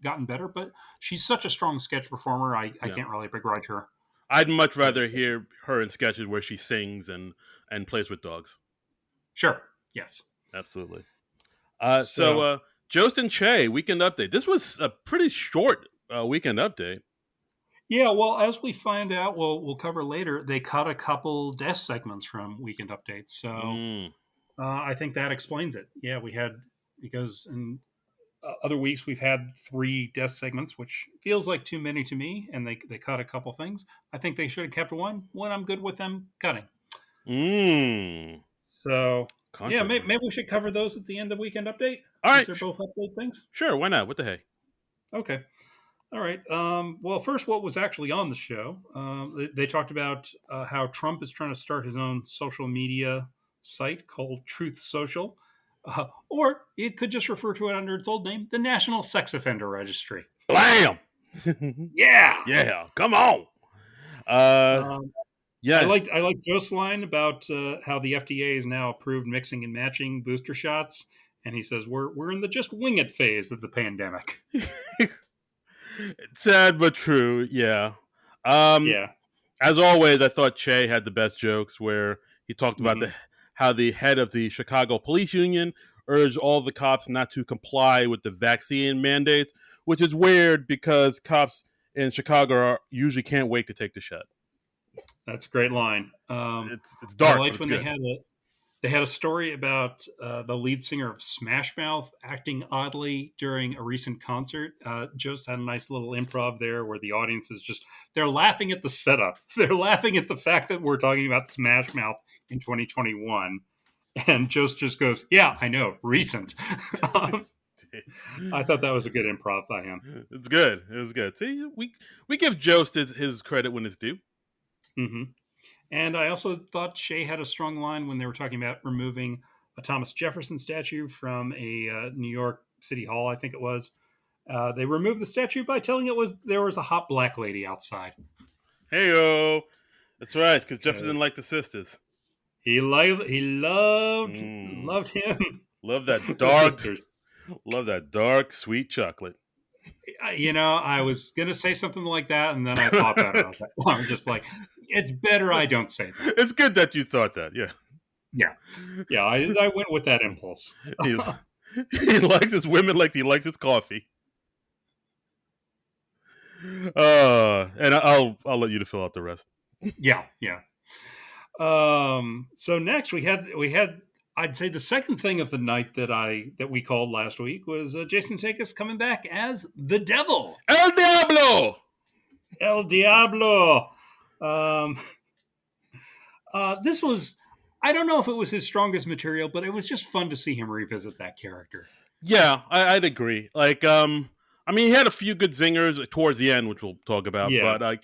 gotten better. But she's such a strong sketch performer. I can't really begrudge her. I'd much rather hear her in sketches where she sings and plays with dogs. Sure. Yes. Absolutely. So Jost and Che, Weekend Update. This was a pretty short Weekend Update. Yeah, well, as we find out, we'll cover later, they cut a couple desk segments from Weekend Updates. So I think that explains it. Yeah, we had, because in other weeks we've had 3 desk segments, which feels like too many to me, and they cut a couple things. I think they should have kept one. I'm good with them cutting. So... yeah, maybe we should cover those at the end of Weekend Update. All right. They're both update things. Sure, why not? What the hey? Okay. All right. Well, first, what was actually on the show? They talked about how Trump is trying to start his own social media site called Truth Social. Or it could just refer to it under its old name, the National Sex Offender Registry. Blam! Yeah! Yeah, come on! Yeah, I like Joe's line about how the FDA has now approved mixing and matching booster shots, and he says we're in the just wing it phase of the pandemic. Sad but true, yeah. Yeah. As always, I thought Che had the best jokes where he talked about how the head of the Chicago Police Union urged all the cops not to comply with the vaccine mandates, which is weird because cops in Chicago usually can't wait to take the shot. That's a great line. It's dark. I liked but it's when good. they had a story about the lead singer of Smash Mouth acting oddly during a recent concert. Just had a nice little improv there where the audience is they're laughing at the setup. They're laughing at the fact that we're talking about Smash Mouth in 2021. And Jost just goes, yeah, I know, recent. I thought that was a good improv by him. It's good. It was good. See, we give Jost his credit when it's due. Mm-hmm. And I also thought Che had a strong line when they were talking about removing a Thomas Jefferson statue from a New York City Hall, I think it was. They removed the statue by telling there was a hot black lady outside. Hey-o. That's right, because Jefferson didn't like the sisters. He loved him. Love that dark, sweet chocolate. I was going to say something like that, and then I thought better of it. I'm just like, it's better I don't say that. It's good that you thought that, yeah. Yeah, I went with that impulse. He likes his women like he likes his coffee. And I'll let you to fill out the rest. Yeah. So next we had I'd say the second thing of the night that we called last week was Jason Sudeikis coming back as the Devil. El Diablo. El Diablo. This was, I don't know if it was his strongest material, but it was just fun to see him revisit that character. Yeah, I'd agree. Like, I mean, he had a few good zingers towards the end, which we'll talk about. Yeah. But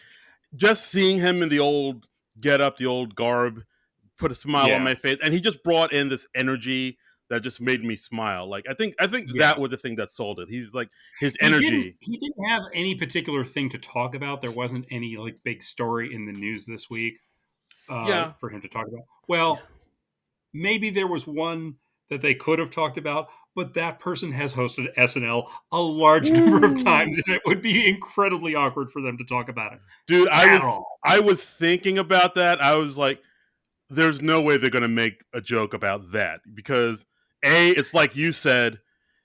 just seeing him in the old getup, the old garb, put a smile on my face, and he just brought in this energy that just made me smile. Like I think Yeah. that was the thing that sold it. He's like his energy. He didn't have any particular thing to talk about. There wasn't any like big story in the news this week Yeah. for him to talk about. Yeah. Well, maybe there was one that they could have talked about, but that person has hosted SNL a large number of times, Ooh. and it would be incredibly awkward for them to talk about it Dude, at all. I was thinking about that. I was like, there's no way they're gonna make a joke about that because A, it's like you said,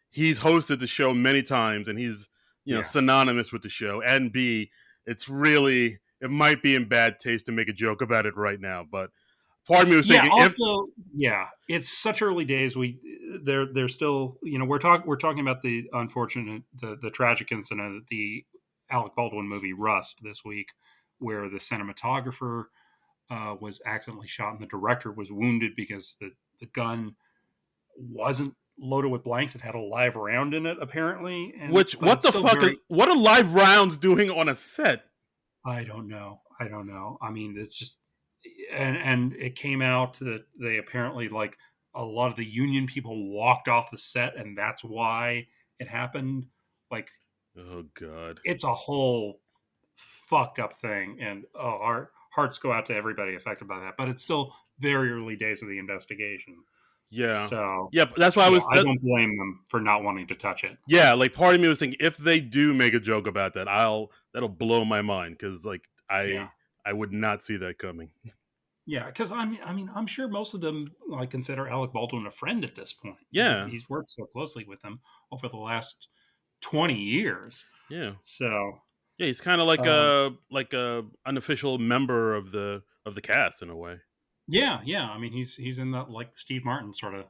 he's hosted the show many times and he's Yeah. synonymous with the show. And B, it might be in bad taste to make a joke about it right now. But part of me was Yeah. thinking if Also, yeah, it's such early days. They're still we're talking about the unfortunate the tragic incident at the Alec Baldwin movie Rust this week, where the cinematographer was accidentally shot and the director was wounded because the gun wasn't loaded with blanks. It had a live round in it apparently, but what it's the still fuck very. what are live rounds doing on a set? I don't know. I don't know. I mean, it's just and it came out that they apparently like a lot of the union people walked off the set, and that's why it happened. Like Oh god. it's a whole fucked up thing, and our hearts go out to everybody affected by that. But it's still very early days of the investigation, Yeah. so Yeah, that's why yeah, I don't blame them for not wanting to touch it. yeah, like part of me was thinking if they do make a joke about that, that'll blow my mind because like Yeah. I would not see that coming. Yeah, because I'm sure most of them like consider Alec Baldwin a friend at this point. Yeah, He's worked so closely with them over the last 20 years. yeah, So, yeah. He's kind of um, like a unofficial member of the cast in a way. yeah, yeah. I mean, he's in that like Steve Martin sort of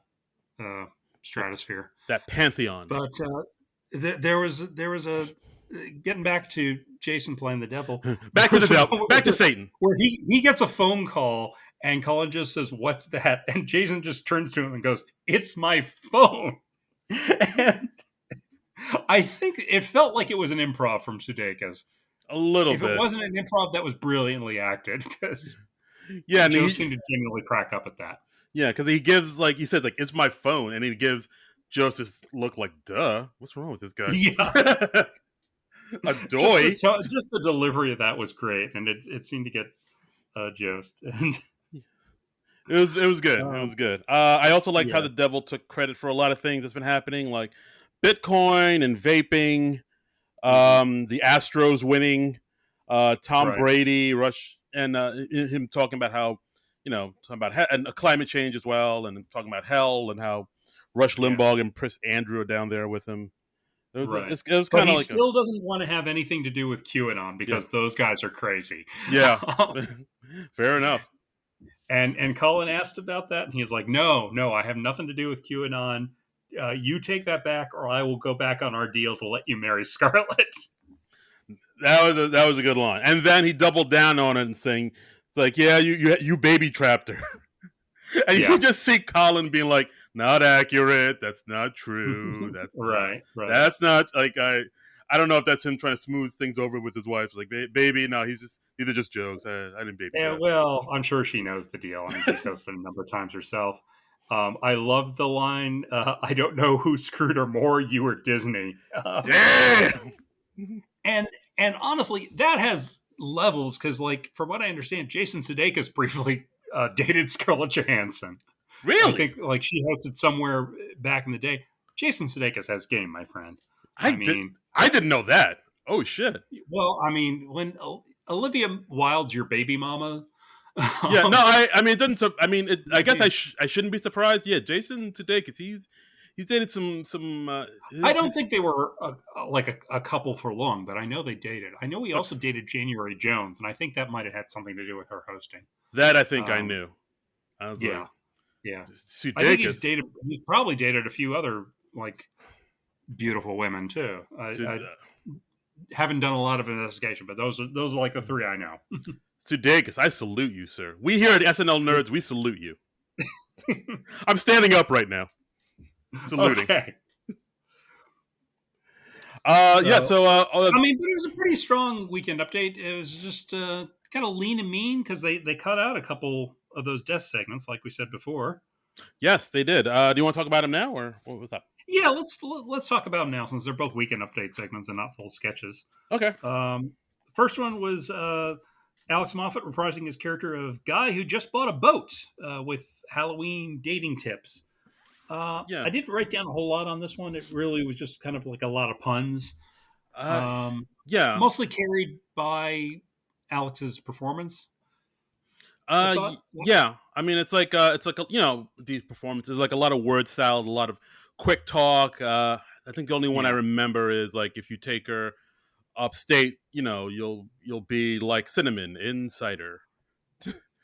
uh, That, stratosphere. that pantheon. But there was a getting back to Jason playing the devil. Back to There the was a devil. moment Back to Satan. where he gets a phone call and Colin just says, "What's that?" And Jason just turns to him and goes, "It's my phone." And I think it felt like it was an improv from Sudeikis. A little If it bit. wasn't an improv, that was brilliantly acted because Yeah, and Joe seemed to genuinely crack up at that. yeah, because he gives like he said like it's my phone, and he gives Joseph look like duh. What's wrong with this guy? Yeah, A doy. just the delivery of that was great, and it seemed to get Jost. And It was good. It was good. I also liked how yeah, the devil took credit for a lot of things that's been happening, like Bitcoin and vaping, hmm the Astros winning, Tom right, Brady, Rush, and him talking about how talking about and climate change as well, and talking about hell and how Rush yeah, Limbaugh and Prince Andrew are down there with him. right. It was But kind of he like a still doesn't want to have anything to do with QAnon yeah because those guys are crazy. yeah fair enough. And Colin asked about that, and he's like, "No, no, I have nothing to do with QAnon. You take that back, or I will go back on our deal to let you marry Scarlett." That was a good line, and then he doubled down on it and saying, "It's like yeah, you baby trapped her." And you Yeah, can just see Colin being like, "Not accurate. That's not true. right, right. That's not like I don't know if that's him trying to smooth things over with his wife. Like, baby, no, these are just jokes. I didn't baby Yeah, trap you." well, I'm sure she knows the deal. I mean, she's hosted a number of times herself. I love the line, "I don't know who screwed her more, you or Disney." Damn. And and honestly, that has levels because, like, from what I understand, Jason Sudeikis briefly dated Scarlett Johansson. I Really? think like she hosted somewhere back in the day. Jason Sudeikis has game, my friend. I I did. mean, I didn't know that. Oh shit. well, I mean, when Olivia Wilde's your baby mama, Yeah. No. I mean, it doesn't. I mean, I guess maybe I shouldn't be surprised. Yeah, Jason Sudeikis. He's dated some. I don't think they were like a couple for long, but I know they dated. I know he also What's dated January Jones, and I think that might have had something to do with her hosting. that? I think I Um, knew. I was yeah, like, yeah. I think Sudeikis. he's probably dated a few other like beautiful women too. Sud- I haven't done a lot of investigation, but those are like the three I know. Sudeikis, I salute you, sir. We here at SNL Nerds, we salute you. I'm standing up right now, saluting. Okay, Yeah. so So, I mean, but it was a pretty strong weekend update. It was just kind of lean and mean because they cut out a couple of those death segments, like we said before. Yes, they did. Do you want to talk about him now, or what was that? Yeah, let's talk about them now since they're both weekend update segments and not full sketches. Okay. Um, first one was Alex Moffat reprising his character of guy who just bought a boat with Halloween dating tips. Yeah. I didn't write down a whole lot on this one. It really was just kind of like a lot of puns, Uh, um, yeah. mostly carried by Alex's performance. I thought, Yeah. I mean, it's like these performances, like a lot of word salad, a lot of quick talk. I think the only one I yeah, remember is like if you take her upstate, you'll be like cinnamon insider,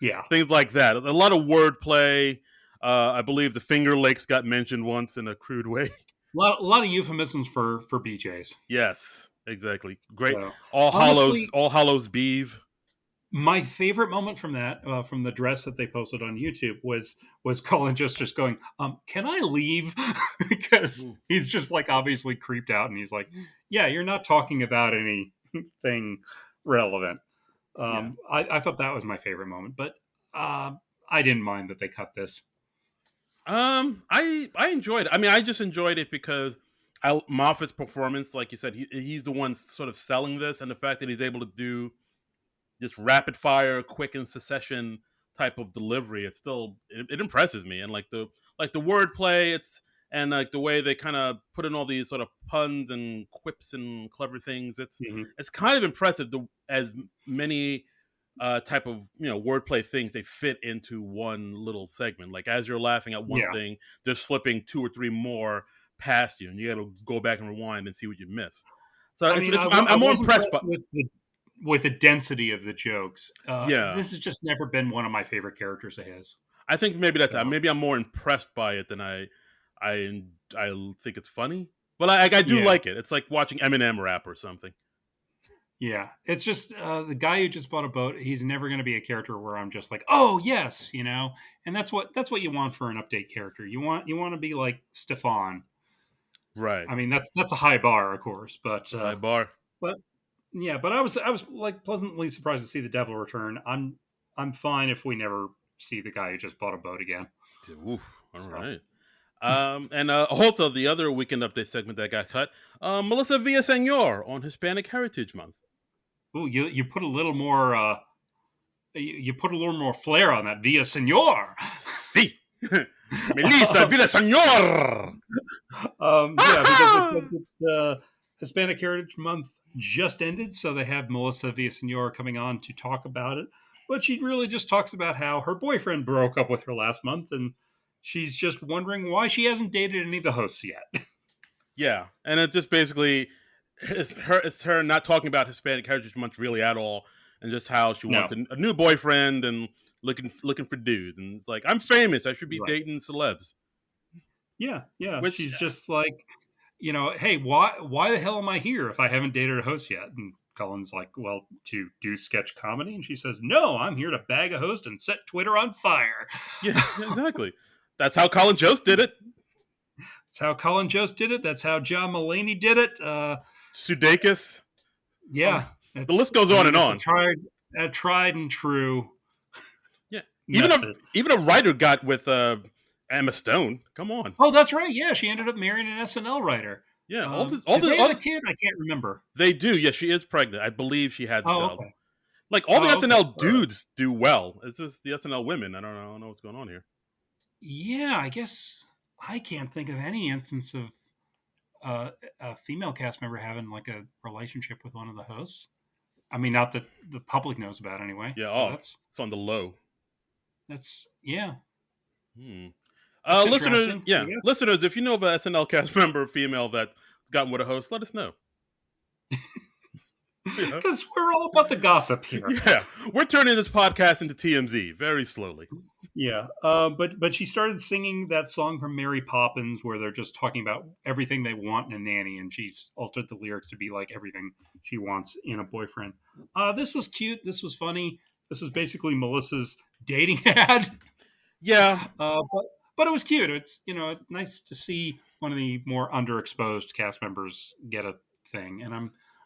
yeah, things like that. A lot of wordplay. I believe the Finger Lakes got mentioned once in a crude way. a lot of euphemisms for BJ's. Yes, exactly. Great. So honestly, All Hallows Beeve. my favorite moment from that, from the dress that they posted on YouTube, was Colin just going, "Can I leave?" Because Ooh, he's just like obviously creeped out, and he's like, "Yeah, you're not talking about anything relevant." yeah. I thought that was my favorite moment, but uh, I didn't mind that they cut this. I enjoyed it. I mean, I just enjoyed it because Moffat's performance, like you said, he's the one sort of selling this, and the fact that he's able to do this rapid fire, quick in succession type of delivery, it impresses me. And like the wordplay, and like the way they kind of put in all these sort of puns and quips and clever things, Mhm. it's kind of impressive as many type of wordplay things they fit into one little segment. Like as you're laughing at one Yeah, thing, they're slipping two or three more past you, and you got to go back and rewind and see what you missed. So I mean, I I'm more was impressed impressed by. with the density of the jokes. Yeah, This has just never been one of my favorite characters of his. I think maybe that's So maybe I'm more impressed by it than I think it's funny. But I do yeah, like it. It's like watching Eminem rap or something. yeah. It's just the guy who just bought a boat. He's never going to be a character where I'm just like, oh yes, And that's what you want for an update character. You want to be like Stefan. Right. I mean, that's a high bar, of course, It's a high bar. but yeah, but I was like pleasantly surprised to see the devil return. I'm fine if we never see the guy who just bought a boat again. Oof. All So, right. And also the other weekend update segment that got cut, Melissa Villasenor on Hispanic Heritage Month. ooh, you put a little more you put a little more flair on that via senor. Sí. Melissa Villasenor. Yeah, because they said that Hispanic Heritage Month just ended, so they have Melissa Villasenor coming on to talk about it. But she really just talks about how her boyfriend broke up with her last month, and she's just wondering why she hasn't dated any of the hosts yet. Yeah, and it just basically it's her not talking about Hispanic Heritage Month really at all, and just how she No, wants a new boyfriend and looking for dudes, and it's like I'm famous, I should be right? dating celebs. Yeah, yeah. Which She's just like, hey, why the hell am I here if I haven't dated a host yet? And Colin's like, well, to do sketch comedy, and she says, no, I'm here to bag a host and set Twitter on fire. yeah, exactly. That's how Colin Jost did it. That's how Colin Jost did it. That's how John Mulaney did it. Sudeikis. Yeah, The list goes I on mean, and it's on. a tried and true Yeah, method. even a writer got with Emma Stone. Come on. Oh, that's right. Yeah, she ended up marrying an SNL writer. Yeah, Did they have a kid? I can't remember. they do. Yeah, she is pregnant. I believe she has a Oh, child. okay. Like all the Oh, okay. SNL All right. dudes do well. It's just the SNL women. I don't know what's going on here. Yeah, I guess I can't think of any instance of a female cast member having like a relationship with one of the hosts. I mean, not that the public knows about anyway. Yeah. So Oh, it's on the low. that's yeah, Hmm. that's Listeners, interesting. I yeah, guess listeners, if you know of a SNL cast member, female that's gotten with a host, let us know. Yeah, because we're all about the gossip here. yeah, we're turning this podcast into TMZ very slowly. Yeah, but she started singing that song from Mary Poppins where they're just talking about everything they want in a nanny, and she's altered the lyrics to be like everything she wants in a boyfriend. This was cute. This was funny. This was basically Melissa's dating ad, Yeah, but it was cute. It's nice to see one of the more underexposed cast members get a thing, and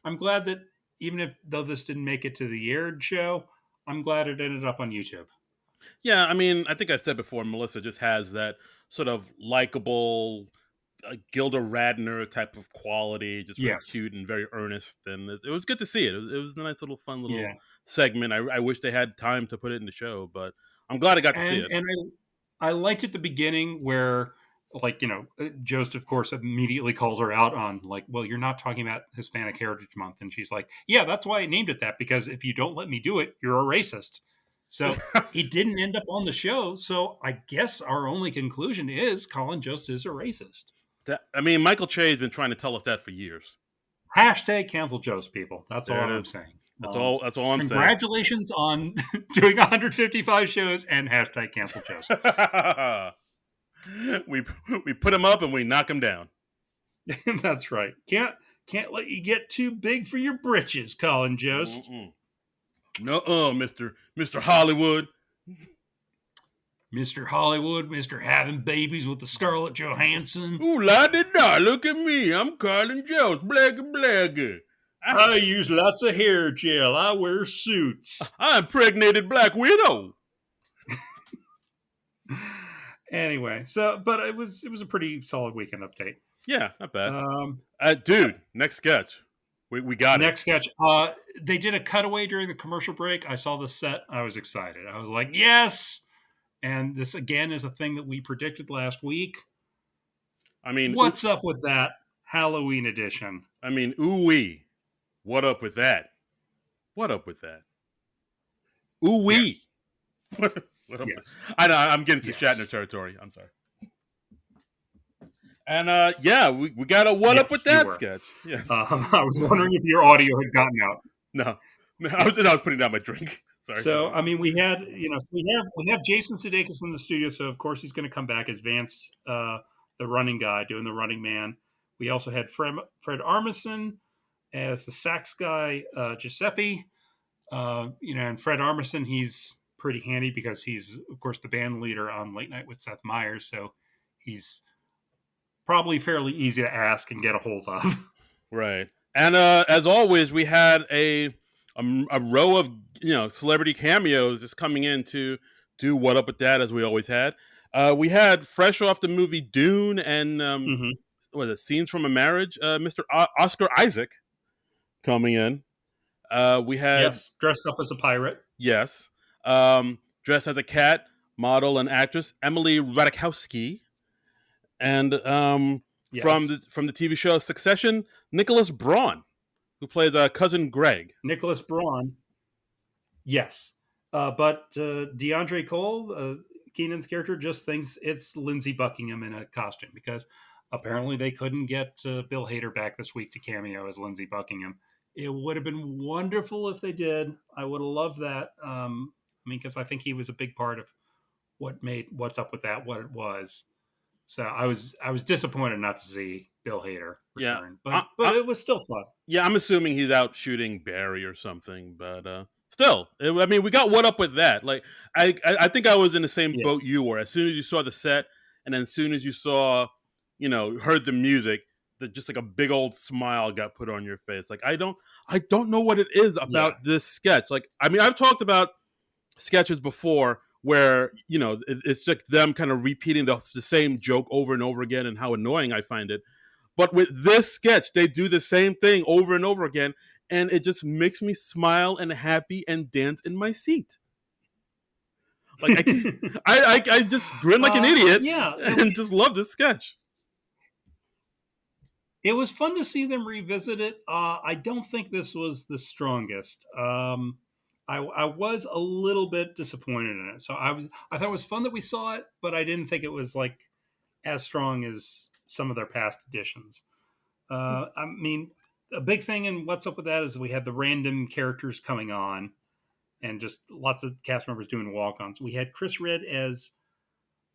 I'm glad that even if though this didn't make it to the aired show, I'm glad it ended up on YouTube. Yeah, I mean, I think I said before, Melissa just has that sort of likable Gilda Radner type of quality, just very Yes. cute and very earnest, and it was good to see it. It was a nice little, fun little Yeah. segment. I wish they had time to put it in the show, but I'm glad I got to see it. And I liked at the beginning where, like, Jost, of course, immediately calls her out on, like, well, you're not talking about Hispanic Heritage Month. And she's like, yeah, that's why I named it that, because if you don't let me do it, you're a racist. So it didn't end up on the show. So I guess our only conclusion is Colin Jost is a racist. I mean, Michael Che has been trying to tell us that for years. Hashtag cancel Jost, people. That's all There it I'm is. saying. That's all. That's all I'm saying. Congratulations on doing 155 shows and hashtag cancel Jost. we we put him up and we knock him down. That's right. Can't let you get too big for your britches, Colin Jost. No, Mister Hollywood. Mr. Hollywood, Mr. Having Babies with the Scarlett Johansson. Ooh, la di da, look at me. I'm Carlin Jones. Blagger, blagger. I use lots of hair gel. I wear suits. I impregnated Black Widow. Anyway, but it was a pretty solid weekend update. Yeah, not bad. Dude, next sketch. We got next sketch. They did a cutaway during the commercial break. I saw the set. I was excited. I was like, yes. And this again is a thing that we predicted last week. I mean, what's up with that Halloween edition? I mean, ooh-wee. What up with that? What up with that? Ooh-wee. Yeah. What up yes. I know, I'm getting to Shatner territory. I'm sorry. And yeah, we got a what up with that sketch. Yes. I was wondering if your audio had gotten out. No, I was putting down my drink. Sorry. So I mean, we have Jason Sudeikis in the studio, so of course he's going to come back as Vance, the running guy doing the Running Man. We also had Fred Armisen as the sax guy, Giuseppe. And Fred Armisen, he's pretty handy because he's, of course, the band leader on Late Night with Seth Meyers, so he's probably fairly easy to ask and get a hold of. Right. And as always, we had a row of celebrity cameos just coming in to do what up with that, as we always had. We had fresh off the movie Dune and what is it, Scenes from a Marriage, Mr. Oscar Isaac coming in. We had dressed up as a pirate. Yes. Dressed as a cat, model and actress Emily Ratajkowski. And from the TV show Succession, Nicholas Braun, who plays cousin Greg. Nicholas Braun. Yes. But DeAndre Cole, Keenan's character, just thinks it's Lindsey Buckingham in a costume because apparently they couldn't get Bill Hader back this week to cameo as Lindsey Buckingham. It would have been wonderful if they did. I would have loved that. Because I think he was a big part of what made What's Up With That what it was. So I was disappointed not to see Bill Hader return, but it was still fun. Yeah, I'm assuming he's out shooting Barry or something, but still, I mean, we got what up with that. Like, I think I was in the same boat you were. As soon as you saw the set, and then as soon as you saw, heard the music, just like a big old smile got put on your face. Like, I don't know what it is about this sketch. Like, I mean, I've talked about sketches before where it's like them kind of repeating the same joke over and over again and how annoying I find it. But with this sketch, they do the same thing over and over again, and it just makes me smile and happy and dance in my seat. Like I just grin like an idiot, and just love this sketch. It was fun to see them revisit it. I don't think this was the strongest. I was a little bit disappointed in it. So I thought it was fun that we saw it, but I didn't think it was like as strong as some of their past editions. I mean, a big thing in What's Up With That is we had the random characters coming on and just lots of cast members doing walk-ons. We had Chris Redd as,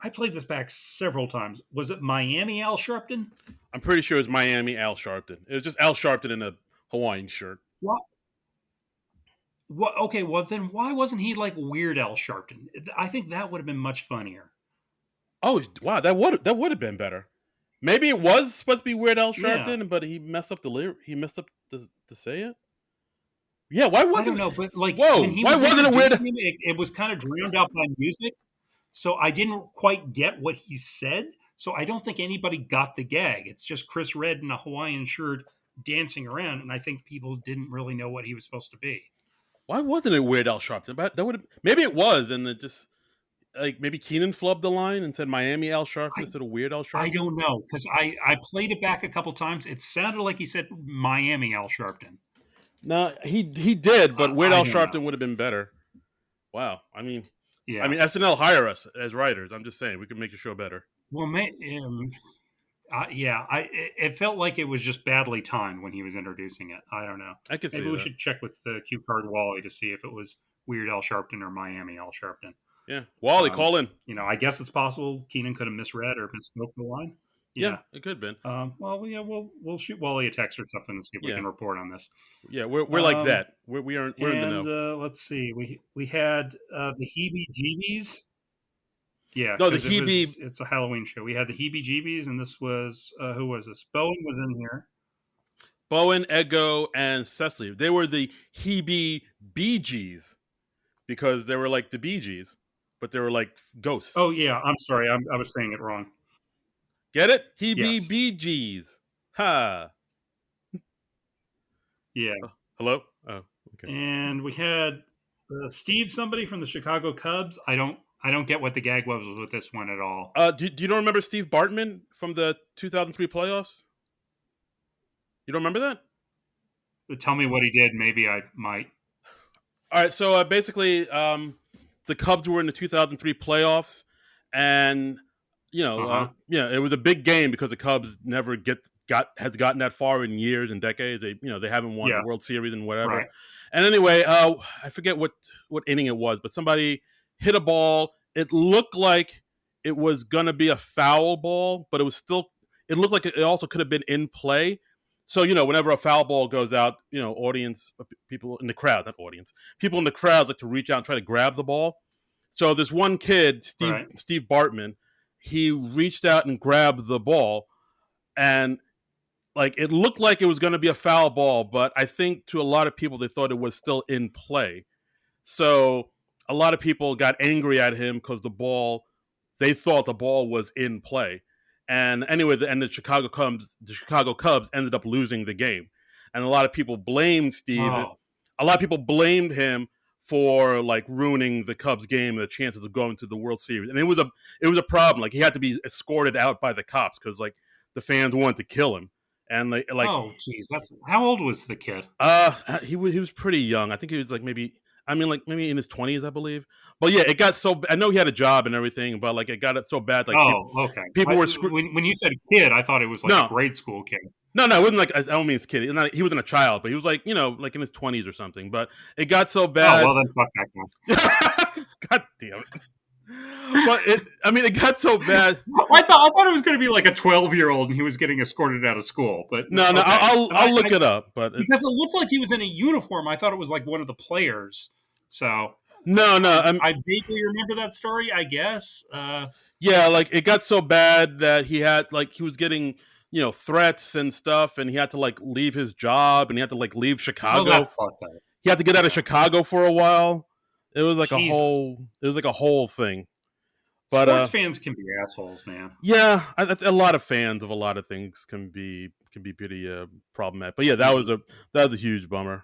I played this back several times. Was it Miami Al Sharpton? I'm pretty sure it was Miami Al Sharpton. It was just Al Sharpton in a Hawaiian shirt. What? Okay, well then why wasn't he like Weird Al Sharpton? I think that would have been much funnier. Oh wow, that would have been better. Maybe it was supposed to be Weird Al Sharpton, but he messed up the lyric. He messed up to say it. Yeah, why I don't wasn't it? know, but like when Whoa, he why was wasn't it weird? introducing him, it was kind of drowned out by music. So I didn't quite get what he said. So I don't think anybody got the gag. It's just Chris Red in a Hawaiian shirt dancing around, and I think people didn't really know what he was supposed to be. Why wasn't it Weird Al Sharpton? But that would maybe it was, and it just like maybe Keenan flubbed the line and said Miami Al Sharpton I instead of Weird Al I Sharpton. don't know because I played it back a couple times. It sounded like he said Miami Al Sharpton. No, he did, but Weird I Al don't know. Sharpton would have been better. Wow, I Yeah. mean SNL hire us as writers. I'm just saying we could make your show better. Well, yeah, it felt like it was just badly timed when he was introducing it. I don't know. I could Maybe see we that. should check with the Cue Card Wally to see if it was Weird Al Sharpton or Miami Al Sharpton. Yeah, Wally, Um, call in. I guess it's possible Keenan could have misread or misspoke the line. Yeah, Yeah. it could have been. Well, yeah, we'll shoot Wally a text or something and see if we Yeah, can report on this. yeah, we're like Um, that. We're in the and know. let's see, we had the Heebie-Jeebies. Yeah, No, the because Hebe, it's a Halloween show. We had the Heebie-Jeebies, and this was who was this? Bowen was in here. Bowen, Ego, and Cecily. They were the Hebe Bee Gees because they were like the Bee Gees, but they were like ghosts. Oh yeah, I'm sorry, I was saying it wrong. Get it? Hebe Yes, Bee Gees. Ha. yeah, Hello? Oh, okay. and we had Steve, somebody from the Chicago Cubs. I don't get what the gag was with this one at all. Do you don't remember Steve Bartman from the 2003 playoffs? You don't remember that? But tell me what he did. Maybe I might. All right, so basically, the Cubs were in the 2003 playoffs, and Uh huh. it was a big game because the Cubs never has gotten that far in years and decades. They haven't won the Yeah. World Series and whatever. Right. And anyway, I forget what inning it was, but somebody hit a ball. It looked like it was gonna be a foul ball, but it looked like it also could have been in play. So whenever a foul ball goes out, audience people in the crowd, not audience, people in the crowd like to reach out and try to grab the ball. So this one kid, Right. Steve Bartman, he reached out and grabbed the ball, and like it looked like it was going to be a foul ball, but I think to a lot of people they thought it was still in play. So a lot of people got angry at him because they thought the ball was in play. And anyway, the Chicago Cubs ended up losing the game, and a lot of people blamed Steve. Oh. A lot of people blamed him for like ruining the Cubs game and the chances of going to the World Series. And it was a problem. Like he had to be escorted out by the cops because like the fans wanted to kill him. And Oh, geez. That's how old was the kid? he was pretty young. I think he was like maybe in his 20s, I believe. But yeah, it got so. I know he had a job and everything, but like it got so bad. Like Oh, okay. people were When you said kid, I thought it was like a no, grade school kid. no, it wasn't like I don't mean his kid. He wasn't a child, but he was like like in his 20s or something. But it got so Oh bad. well, then fuck that guy. God damn it! But it got so bad. I thought it was going to be like a 12-year-old and he was getting escorted out of school. But No, okay. I'll look it up. But because it looked like he was in a uniform. I thought it was like one of the players. So no, I vaguely remember that story. I guess. Yeah, like it got so bad that he was getting threats and stuff, and he had to like leave his job, and he had to like leave Oh, Chicago. that's fucked up. He had to get out of Yeah. Chicago for a while. Jesus. It was like a whole thing. But Sports fans can be assholes, man. yeah, a lot of fans of a lot of things can be pretty problematic. But yeah, that was a huge bummer.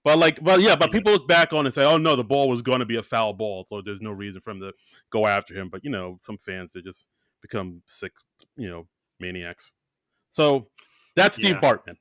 But Yeah. people look back on it and say, "Oh no, the ball was going to be a foul ball, so there's no reason for him to go after him." But some fans they just become sick, maniacs. So that's Steve Yeah. Bartman.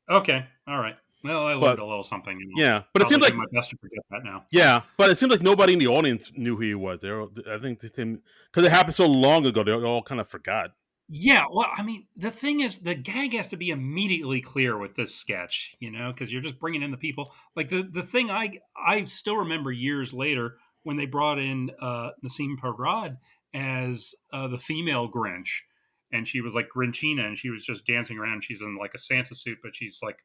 Okay. All right. Well, I learned But a little something. And yeah, but it I'll seems probably like do my best to forget that now. nobody in the audience knew who he was. I think because it happened so long ago, they all kind of forgot. Yeah, well, I mean, the thing is, the gag has to be immediately clear with this sketch, because you're just bringing in the people. Like the thing I still remember years later when they brought in Nassim Parad as the female Grinch, and she was like Grinchina, and she was just dancing around. She's in like a Santa suit, but she's like,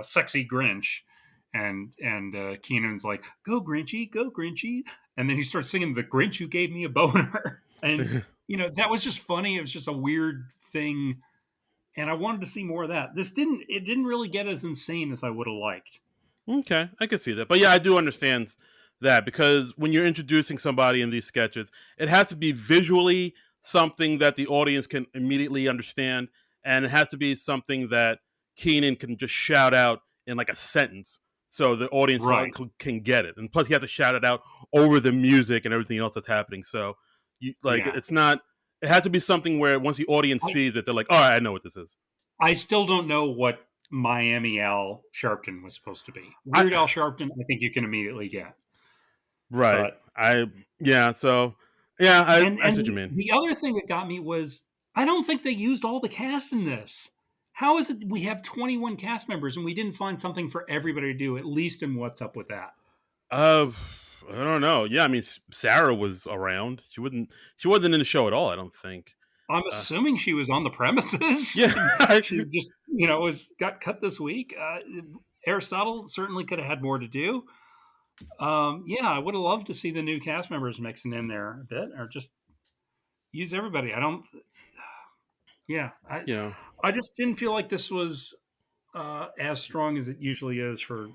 a sexy Grinch, and Keenan's like, "Go Grinchy, go Grinchy," and then he starts singing, "The Grinch who gave me a boner," and that was just funny. It was just a weird thing, and I wanted to see more of that. It didn't really get as insane as I would have liked. Okay, I can see that. But yeah, I do understand that because when you're introducing somebody in these sketches, it has to be visually something that the audience can immediately understand, and it has to be something that Keenan can just shout out in like a sentence so the audience Right. can get it. And plus, you have to shout it out over the music and everything else that's happening. So, Yeah. it's not. It has to be something where once the audience I, sees it, they're like, "All right, I know what this is." I still don't know what Miami Al Sharpton was supposed to be. I Weird Al Sharpton, I think you can immediately get. right. But Yeah. So yeah, I see what you and mean. the other thing that got me was I don't think they used all the cast in this. How is it we have 21 cast members and we didn't find something for everybody to do, at least in What's Up with That? Uh, I don't know. Yeah, I mean, Sarah was around. She wasn't in the show at all. I don't think. I'm Uh, assuming she was on the premises yeah, and she just, was got cut this week. Aristotle certainly could have had more to do. Yeah, I would have loved to see the new cast members mixing in there a bit, or just use everybody. I don't. Yeah, you know. I just didn't feel like this was as strong as it usually is for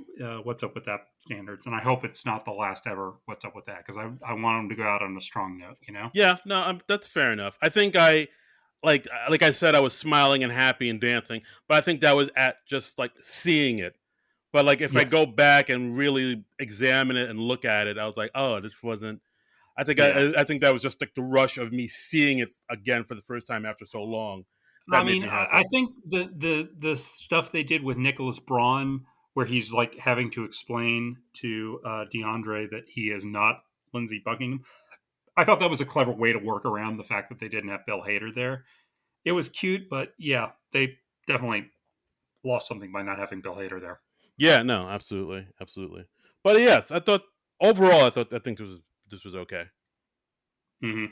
What's Up with That standards, and I hope it's not the last ever What's Up with That because I want them to go out on a strong note. Yeah, no, that's fair enough. I think I like I said, I was smiling and happy and dancing, but I think that was at just like seeing it. But like if I Yes. go back and really examine it and look at it, I was like, oh, this wasn't. Yeah. I think that was just like the rush of me seeing it again for the first time after so long I that made mean, me I happy. think the stuff they did with Nicholas Braun, where he's like having to explain to DeAndre that he is not Lindsey Buckingham, I thought that was a clever way to work around the fact that they didn't have Bill Hader there. It was cute, but yeah, they definitely lost something by not having Bill Hader there. Yeah, no, absolutely, absolutely. But yes, I thought overall, I think this was okay. Hmm.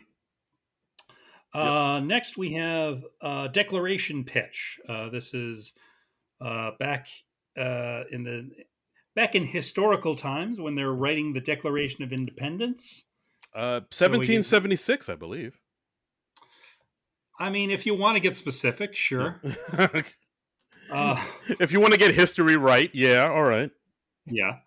Yep. Next, we have Declaration Pitch. This is back in the back in historical times when they're writing the Declaration of Independence. So we get, 1776, I believe. I mean, if you want to get specific, Yeah. sure. Uh, If you want to get history right, yeah, all right. yeah.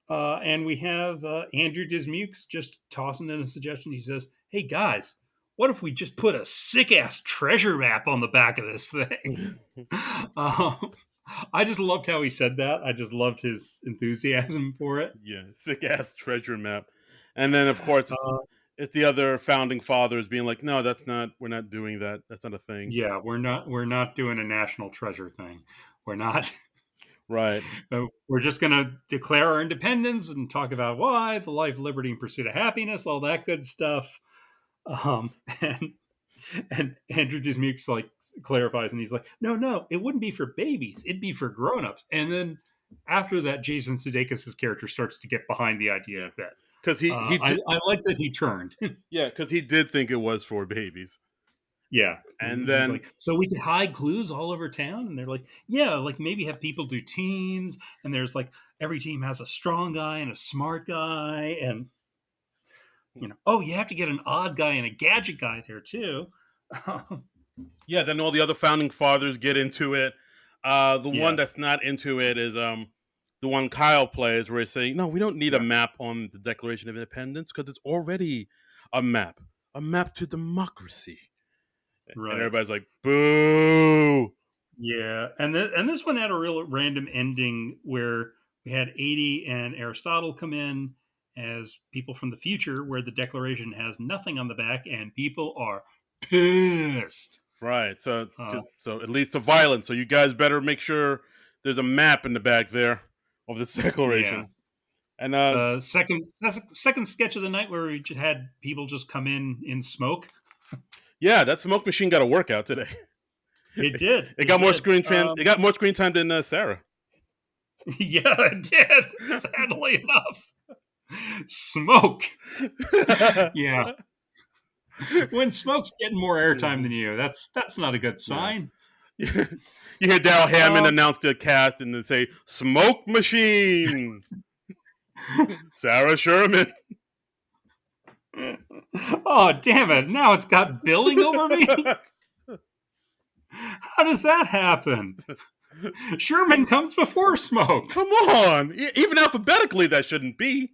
And we have Andrew Dismukes just tossing in a suggestion. He says, "Hey guys, what if we just put a sick ass treasure map on the back of this thing?" I just loved how he said that. I just loved his enthusiasm for it. Yeah, sick ass treasure map. And then of course Uh, it's the other founding fathers being like, no, that's not. We're not doing that. That's not a thing. yeah, we're not doing a national treasure thing. We're not. Right. We're just going to declare our independence and talk about why the life, liberty, and pursuit of happiness, all that good stuff. Um, and and Andrew Dismukes like clarifies, and he's like, "No, it wouldn't be for babies. It'd be for grown-ups." And then after that, Jason Sudeikis' character starts to get behind the idea Yeah. a bit. Because he did. I like that he turned. Yeah, because he did think it was for babies. Yeah. And He's then like, so we could hide clues all over town? And they're like, yeah, like maybe have people do teams. And there's like, every team has a strong guy and a smart guy. And, oh, you have to get an odd guy and a gadget guy there too. yeah, then all the other founding fathers get into it. The one Yeah. that's not into it is the one Kyle plays, where he's saying, "No, we don't need a Yeah. map on the Declaration of Independence because it's already a map to democracy." And Right. everybody's like, "Boo!" Yeah. And this one had a real random ending where we had 80 and Aristotle come in as people from the future where the Declaration has nothing on the back and people are pissed. Right. Uh, So it leads to violence. So you guys better make sure there's a map in the back there of this yeah. declaration. And Second sketch of the night where we just had people just come in smoke. yeah, that smoke machine got a workout today. It did. It It got more did. screen time. It got more screen time than Sarah. Yeah, it did. Sadly enough, smoke. Yeah, when smoke's getting more airtime than you, that's not a good Yeah. sign. You hear Daryl Hammond Um, announce the cast and then say "Smoke Machine." Sarah Sherman. oh damn it! Now it's got billing over me. How does that happen? Sherman comes before smoke. Come on, even alphabetically, that shouldn't be.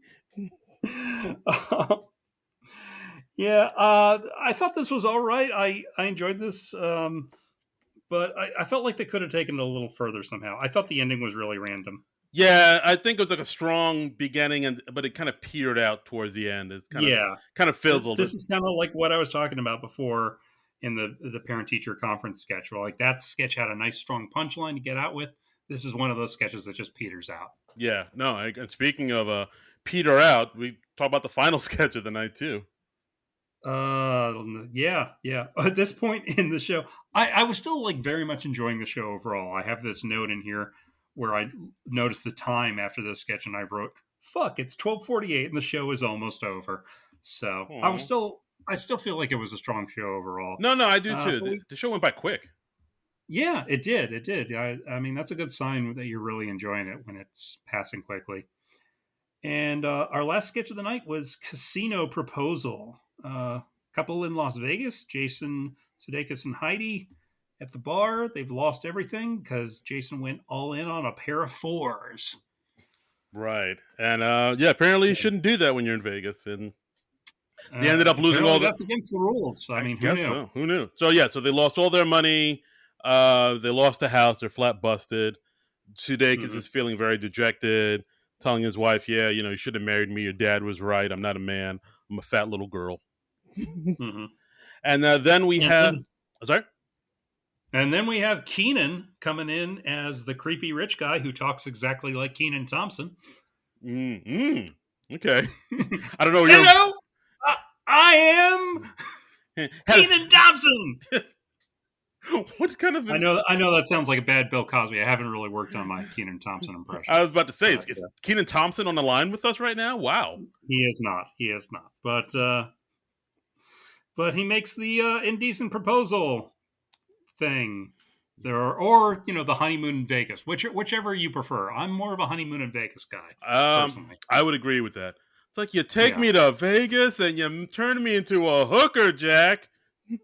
Yeah, I thought this was all right. I enjoyed this, but I felt like they could have taken it a little further somehow. I thought the ending was really random. Yeah, I think it was like a strong beginning, and but it kind of petered out towards the end. It's Yeah, kind of fizzled. this is kind of like what I was talking about before in the parent teacher conference sketch. Where like that sketch had a nice strong punchline to get out with. This is one of those sketches that just peters out. Yeah, no. And speaking of peter out, we talk about the final sketch of the night too. Yeah. At this point in the show, I was still like very much enjoying the show overall. I have this note in here where I noticed the time after the sketch, and I wrote, "Fuck, it's 12:48, and the show is almost over." So Aww. I still feel like it was a strong show overall. No, no, I do too. But The show went by quick. yeah, it did. It did. I mean, that's a good sign that you're really enjoying it when it's passing quickly. And our last sketch of the night was Casino Proposal. Couple in Las Vegas, Jason Sudeikis and Heidi at the bar. They've lost everything because Jason went all in on a pair of fours. Right, and yeah, apparently you shouldn't do that when you're in Vegas, and they ended up losing Apparently all the. that's against the rules. I I mean, who guess knew? so. Who knew? So yeah, so they lost all their money. They lost the house. They're flat busted. Sudeikis Mm-hmm. is feeling very dejected, telling his wife, "Yeah, you should have married me. Your dad was right. I'm not a man. I'm a fat little girl." Mm-hmm. And then we And have. then Sorry. and then we have Keenan coming in as the creepy rich guy who talks exactly like Keenan Thompson. Mm-hmm. Okay. I don't know. You're. Hello, I am Keenan Thompson. What kind of? I know that sounds like a bad Bill Cosby. I haven't really worked on my Keenan Thompson I impression, was about to say, but is Keenan Thompson on the line with us right now? Wow. he is not. He is not. But he makes the indecent proposal thing. There are, or the honeymoon in Vegas, whichever you prefer. I'm more of a honeymoon in Vegas guy, personally. I would agree with that. It's like you take Yeah. me to Vegas and you turn me into a hooker, Jack. Yeah,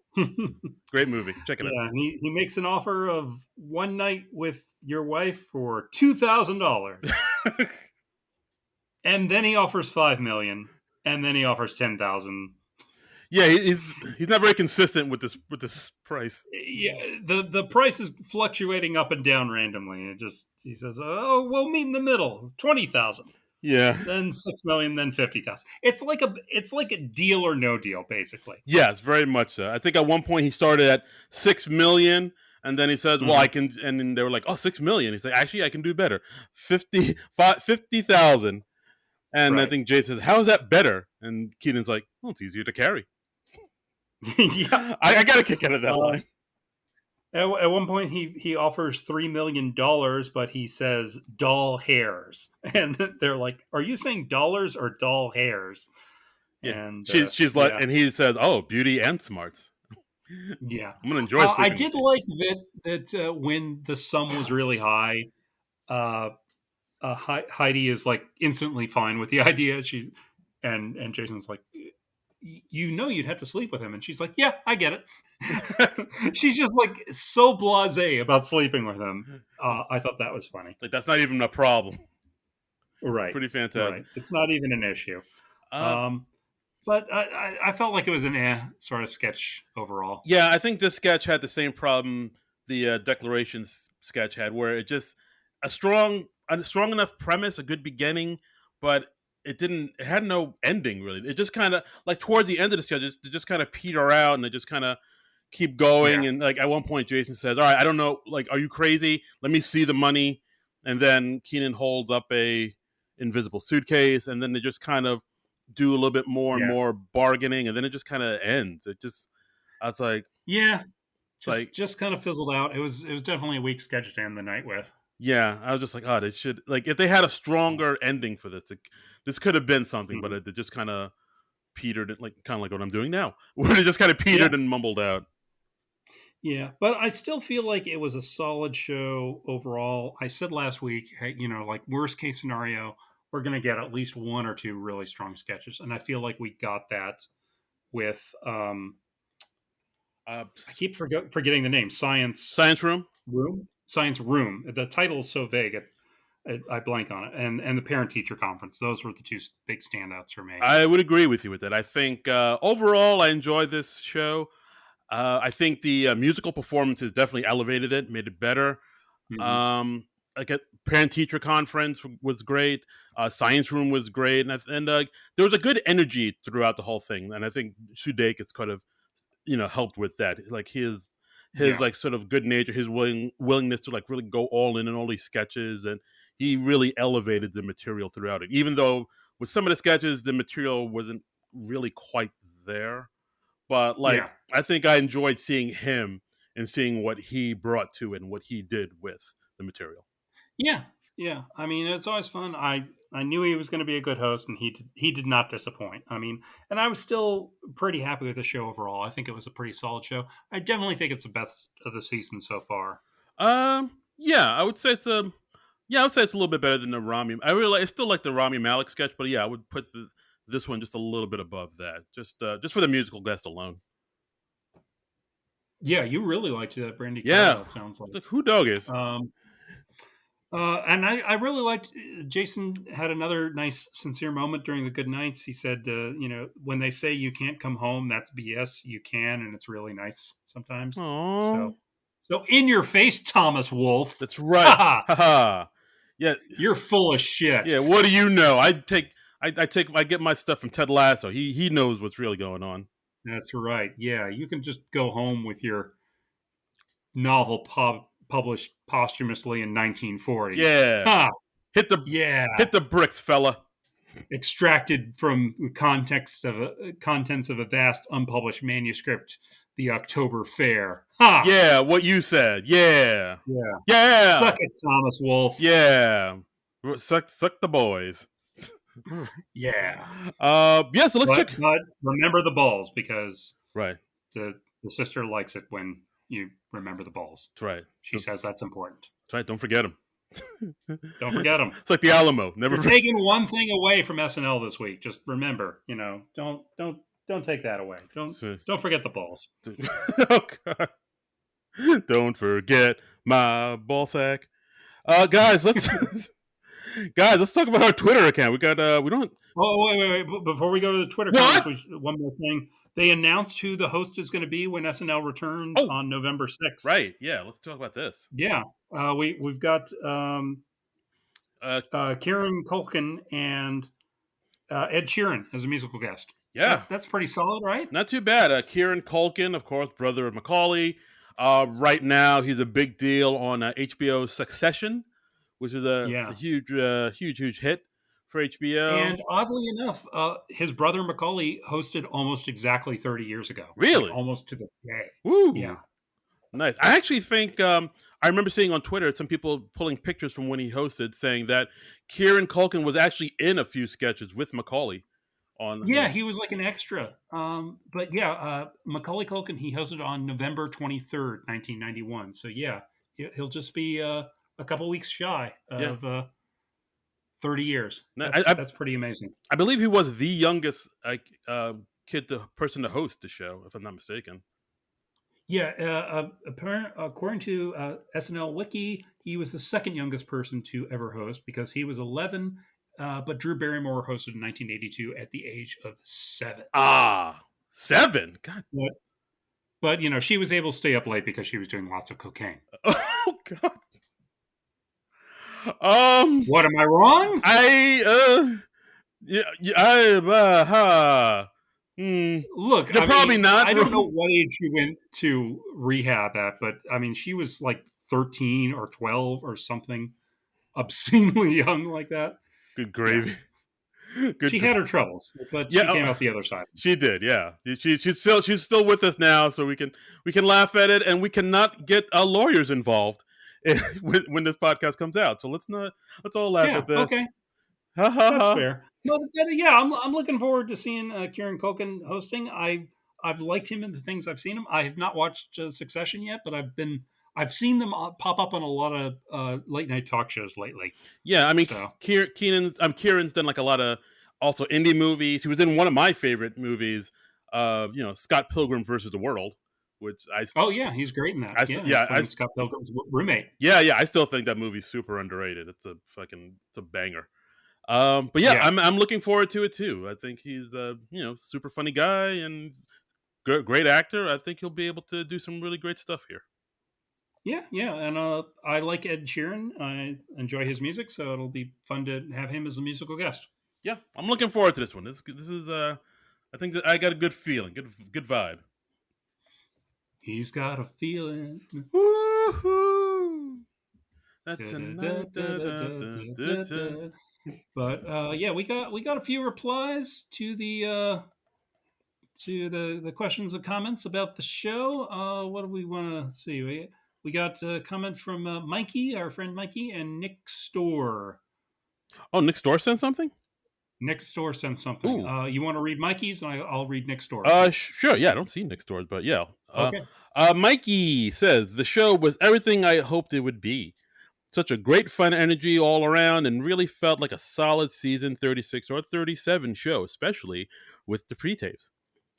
Great movie. Check it out. and he makes an offer of one night with your wife for $2,000. And then he offers 5 million, and then he offers 10,000. Yeah, he's not very consistent with this price. Yeah, the price is fluctuating up and down randomly. He says, "Oh, we'll meet in the middle, 20,000, Yeah. then 6 million, then 50,000." It's like a deal or no deal, basically. Yes, very much so. I think at one point he started at 6 million, and then he says, "Well, Mm-hmm. I can." And then they were like, "Oh, 6 million." He's like, "Actually, I can do better. 50,000." And I Right. think Jay says, "How is that better?" And Keenan's like, "Well, it's easier to carry." Yeah. I got a kick out of that line. At one point, he offers $3 million, but he says doll hairs, and they're like, "Are you saying dollars or doll hairs?" Yeah, And she's like, yeah, and he says, "Oh, beauty and smarts." yeah. I'm gonna enjoy I sleeping with did you. like that when the sum was really high. Uh, Heidi is like instantly fine with the idea. And Jason's like, you'd have to sleep with him, and she's like, yeah, I get it. She's just like so blasé about sleeping with him. I thought that was funny. Like that's not even a problem. Right, Pretty fantastic. right. It's not even an issue. Uh, Um, but I felt like it was an sort of sketch overall. yeah, I think this sketch had the same problem the Declarations sketch had, where it just a strong enough premise, a good beginning, but it didn't. It had no ending really. It just kind of like towards the end of the sketch, it just kind of peter out, and it just kind of keep going. Yeah, And like at one point, Jason says, "All right, I don't know, like, are you crazy? Let me see the money." And then Keenan holds up a invisible suitcase, and then they just kind of do a little bit more and yeah, more bargaining, and then it just kind of ends. I was like, yeah. like, Just kind of fizzled out. It was definitely a weak sketch to end the night with. yeah, I was just like, oh, they should like if they had a stronger ending for this, this could have been something, but Mhm. it just kind of petered, like kind of like what I'm doing now, where it just kind of Yeah, petered and mumbled out. yeah, but I still feel like it was a solid show overall. I said last week, hey, like worst case scenario, we're going to get at least one or two really strong sketches, and I feel like we got that with I keep forgetting the name, Science Science Room. Room. Science Room. The title is so vague. I blank on it. And the parent teacher conference. Those were the two big standouts for me. I would agree with you with that. I think overall I enjoyed this show. I think the musical performances definitely elevated it, made it better. Mm-hmm. Like a parent teacher conference was great. Science Room was great, and there was a good energy throughout the whole thing. And I think Sudeikis could have helped with that. Like his Yeah. like sort of good nature, his willingness to like really go all in all these sketches, and he really elevated the material throughout it. Even though with some of the sketches, the material wasn't really quite there, but like Yeah. I think I enjoyed seeing him and seeing what he brought to it and what he did with the material. Yeah. Yeah. I mean, it's always fun. I knew he was going to be a good host, and he did not disappoint. I mean, and I was still pretty happy with the show overall. I think it was a pretty solid show. I definitely think it's the best of the season so far. Yeah, I would say I would say it's a little bit better than the Rami. I still like the Rami Malek sketch, but yeah, I would put this one just a little bit above that, just for the musical guest alone. Yeah, you really liked that Brandi Yeah, Carlile. It sounds like. like who dog is? Um, and I really liked Jason had another nice sincere moment during the good nights. He said, when they say you can't come home, that's BS. You can, and it's really nice sometimes. Oh, So in your face, Thomas Wolfe. that's right. Ha! Haha. Yeah, You're full of shit. yeah. What do you know? I get my stuff from Ted Lasso. He knows what's really going on. That's right. Yeah, you can just go home with your novel published posthumously in 1940. Yeah, Ha! hit the Yeah. hit the bricks, fella. Extracted from the contents of a vast unpublished manuscript, the October Fair. Ha! Yeah, what you said. Yeah, Yeah. yeah, Suck it, Thomas Wolfe. yeah. Suck the boys. Yeah. Yeah. So let's check. But remember the balls, because Right. the sister likes it when you remember the balls. That's right. She says that's important. That's right. Don't forget them. Don't forget them. It's like the Alamo. Never You're forget. taking one thing away from SNL this week. Just remember, don't take that away. Don't forget the balls. Oh God. Don't forget my ball sack. Guys, let's talk about our Twitter account. We don't. Oh, wait. Before we go to the Twitter What? comments, one more thing. They announced who the host is going to be when SNL returns Oh, on November 6th. right. Yeah. Let's talk about this. Yeah. We've got Uh, Kieran Culkin and Ed Sheeran as a musical guest. yeah. That's pretty solid, right? Not too bad. Kieran Culkin, of course, brother of Macaulay. Right now, he's a big deal on HBO's Succession, which is a Yeah. huge hit for HBO. And oddly enough, his brother Macaulay hosted almost exactly 30 years ago. Really? Like, almost to the day. Woo! Yeah. Nice. I actually think I remember seeing on Twitter some people pulling pictures from when he hosted, saying that Kieran Culkin was actually in a few sketches with Macaulay. Yeah, he was like an extra. But yeah, Macaulay Culkin, he hosted on November 23rd, 1991. So yeah, he'll just be a couple weeks shy of 30 years. That's pretty amazing. I believe he was the youngest person to host the show, if I'm not mistaken. Yeah, according to SNL Wiki, he was the second youngest person to ever host because he was 11. But Drew Barrymore hosted in 1982 at the age of 7. 7. God. But she was able to stay up late because she was doing lots of cocaine. Oh God. What, am I wrong? Look, you're probably not. I don't know what age she went to rehab at, but I mean, she was like 13 or 12 or something obscenely young like that. Good gravy. Yeah. She had her troubles, but she came out the other side. She did, yeah. She's still with us now, so we can laugh at it, and we cannot get lawyers involved when this podcast comes out. So let's all laugh at this. Okay, that's fair. But yeah, I'm looking forward to seeing Kieran Culkin hosting. I've liked him in the things I've seen him. I have not watched Succession yet, but I've seen them pop up on a lot of late night talk shows lately. Yeah, I mean, so. Kieran's done like a lot of also indie movies. He was in one of my favorite movies, Scott Pilgrim versus the World, which Oh yeah, he's great in that. I Yeah, st- he's yeah, playing Scott Pilgrim's roommate. yeah, I still think that movie's super underrated. It's a banger. But yeah, Yeah, I'm looking forward to it too. I think he's super funny guy and great actor. I think he'll be able to do some really great stuff here. yeah, and I like Ed Sheeran. I enjoy his music, so it'll be fun to have him as a musical guest. Yeah, I'm looking forward to this one. This is I think that I got a good feeling, good vibe. He's got a feeling. Woohoo! That's Da, a da, da, da, da, da, da, da. But yeah, we got a few replies to the questions and comments about the show. What do we want to see? We got a comment from Mikey, our friend Mikey, and Nick Store. Oh, Nick Store sent something. Nick Store sent something. Ooh. You want to read Mikey's, and I'll read Nick Store's. Sure. Yeah, I don't see Nick Store's, but yeah. Okay. Mikey says the show was everything I hoped it would be. Such a great fun energy all around, and really felt like a solid season 36 or 37 show, especially with the pre-tapes.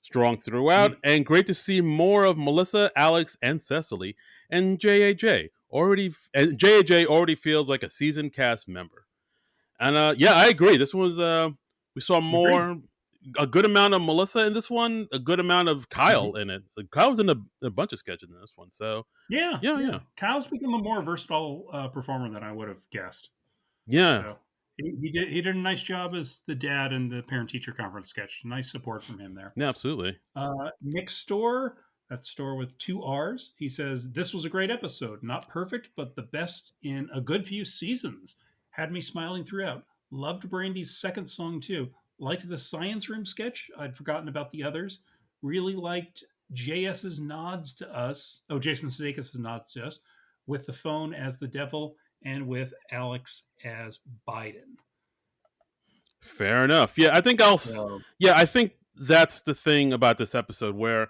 Strong throughout, Mm, and great to see more of Melissa, Alex, and Cecily, and JAJ. JAJ already feels like a seasoned cast member. And yeah, I agree. This was we saw agreed. a good amount of Melissa in this one, a good amount of Kyle Mhm. in it. Like, Kyle was in a bunch of sketches in this one, so Yeah, yeah, yeah. yeah, Kyle's become a more versatile performer than I would have guessed. yeah, So he did a nice job as the dad in the parent teacher conference sketch. Nice support from him there. yeah, absolutely. Nick Store, that store with two R's. He says this was a great episode, not perfect, but the best in a good few seasons. Had me smiling throughout. Loved Brandy's second song too. Liked the science room sketch. I'd forgotten about the others. Really liked JS's nods to us. Oh, Jason Sudeikis' nods to us with the phone as the devil and with Alex as Biden. Fair enough. Yeah, I think I'll. So, Yeah, I think that's the thing about this episode where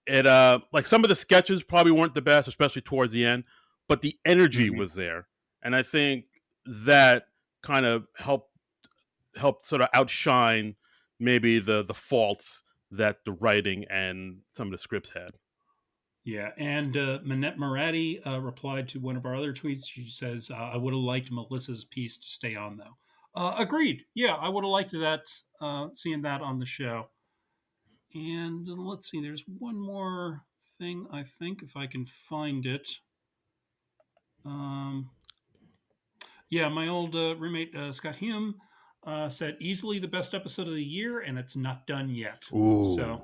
it like some of the sketches probably weren't the best, especially towards the end, but the energy mhm. was there, and I think that kind of helped sort of outshine maybe the faults that the writing and some of the scripts had. Yeah, and Manette Marati replied to one of our other tweets. She says, "I would have liked Melissa's piece to stay on, though." Agreed. Yeah, I would have liked that, seeing that on the show. And let's see, there's one more thing I think, if I can find it. Um, yeah, my old roommate Scott Hume said easily the best episode of the year, and it's not done yet. Ooh. So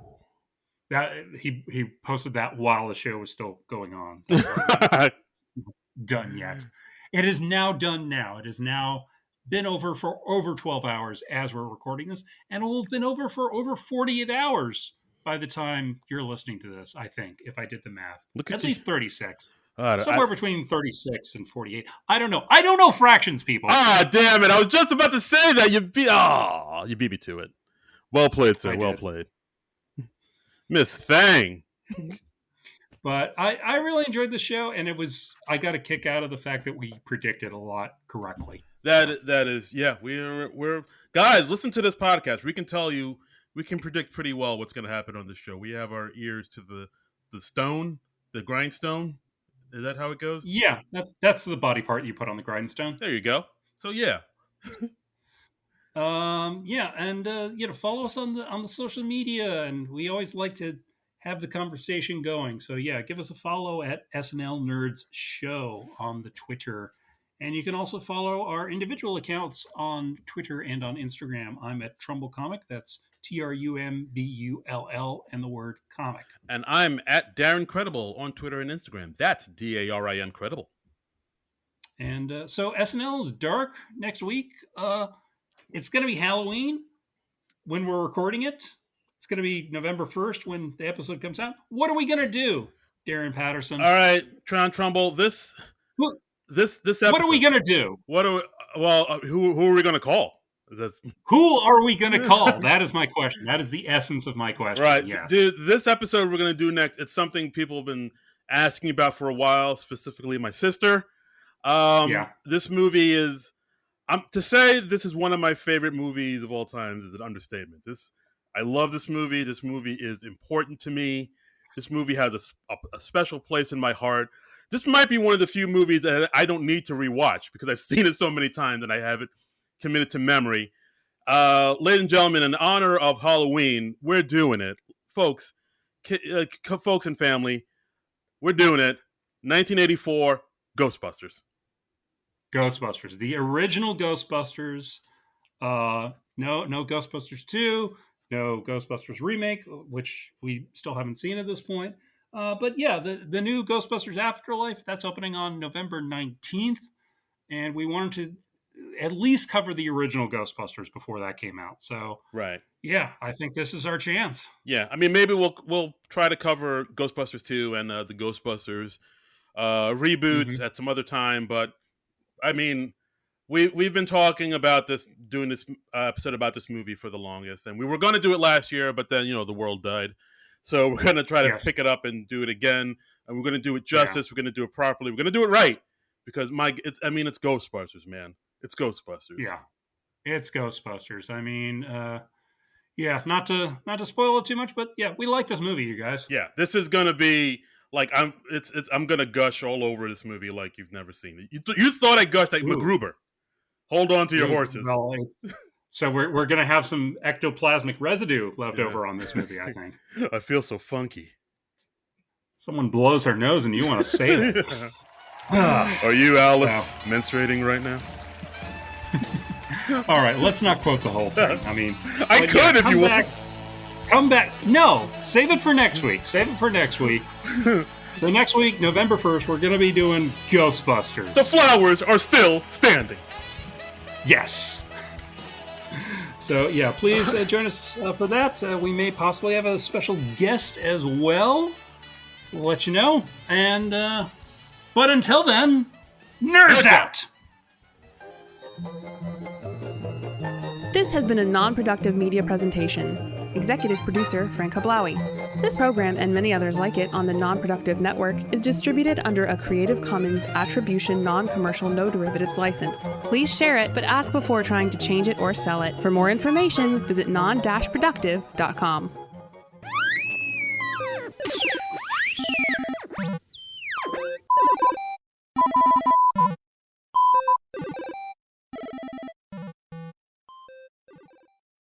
that he posted that while the show was still going on. That wasn't done yet. It is now done now. It has now been over for over 12 hours as we're recording this, and it will have been over for over 48 hours by the time you're listening to this, I think, if I did the math. Look At at you. least 36. I, Somewhere between 36 and 48. I don't know. I don't know fractions, people. damn it. I was just about to say that. You beat me to it. Well played, sir. I Well did. played. Miss Fang. But I really enjoyed the show, and I got a kick out of the fact that we predicted a lot correctly. So, That is, yeah. We're guys. Listen to this podcast. We can tell you. We can predict pretty well what's going to happen on this show. We have our ears to the stone, the grindstone. Is that how it goes? yeah, that's the body part you put on the grindstone. There you go. So yeah, Yeah, and follow us on the social media, and we always like to have the conversation going. So yeah, give us a follow at SNL Nerds Show on the Twitter, and you can also follow our individual accounts on Twitter and on Instagram. I'm at Trumbull Comic. That's TRUMBULL and the word comic. and I'm at Darren Credible on Twitter and Instagram. That's DARIN Credible. And so SNL is dark next week. It's going to be Halloween when we're recording it. It's going to be November 1st when the episode comes out. What are we going to do, Darren Patterson? All right, Tron Trumbull. This episode. What are we going to do? Who are we going to call? Who are we going to call? That is my question. That is the essence of my question. Right, yes. dude. This episode we're going to do next. It's something people have been asking about for a while, specifically my sister. Yeah. This movie is. To say this is one of my favorite movies of all time is an understatement. I love this movie. This movie is important to me. This movie has a special place in my heart. This might be one of the few movies that I don't need to rewatch because I've seen it so many times and I have it committed to memory. Ladies and gentlemen, in honor of Halloween, we're doing it. Folks and family, we're doing it. 1984, Ghostbusters. Ghostbusters, the original Ghostbusters. No Ghostbusters 2, no Ghostbusters remake, which we still haven't seen at this point. But yeah, the new Ghostbusters Afterlife, that's opening on November 19th. And we wanted to at least cover the original Ghostbusters before that came out. So right. Yeah, I think this is our chance. Yeah, I mean, maybe we'll try to cover Ghostbusters 2 and the Ghostbusters reboots at some other time. But I mean, we've been talking about doing this episode about this movie for the longest, and we were going to do it last year, but then the world died. So we're going to try to pick it up and do it again, and we're going to do it justice. We're going to do it properly. We're going to do it right because it's Ghostbusters, man. It's Ghostbusters. Yeah, it's Ghostbusters. I mean, not to spoil it too much, but yeah, we like this movie, you guys. Yeah, this is going to be like I'm going to gush all over this movie like you've never seen it. You thought I gushed like MacGruber. Hold on to your horses. Well, so we're going to have some ectoplasmic residue left over on this movie, I think. I feel so funky. Someone blows their nose and you want to say that. Are you, Alice, menstruating right now? All right, let's not quote the whole thing. I mean, I could if you want. Come back. No, save it for next week. So next week, November 1st, we're going to be doing Ghostbusters. The flowers are still standing. Yes. So, yeah, please join us for that. We may possibly have a special guest as well. We'll let you know. And, but until then, nerds out! This has been a non-productive media presentation. Executive producer, Frank Hablawi. This program and many others like it on the Non-Productive Network is distributed under a Creative Commons Attribution Non-Commercial No Derivatives license. Please share it, but ask before trying to change it or sell it. For more information, visit non-productive.com.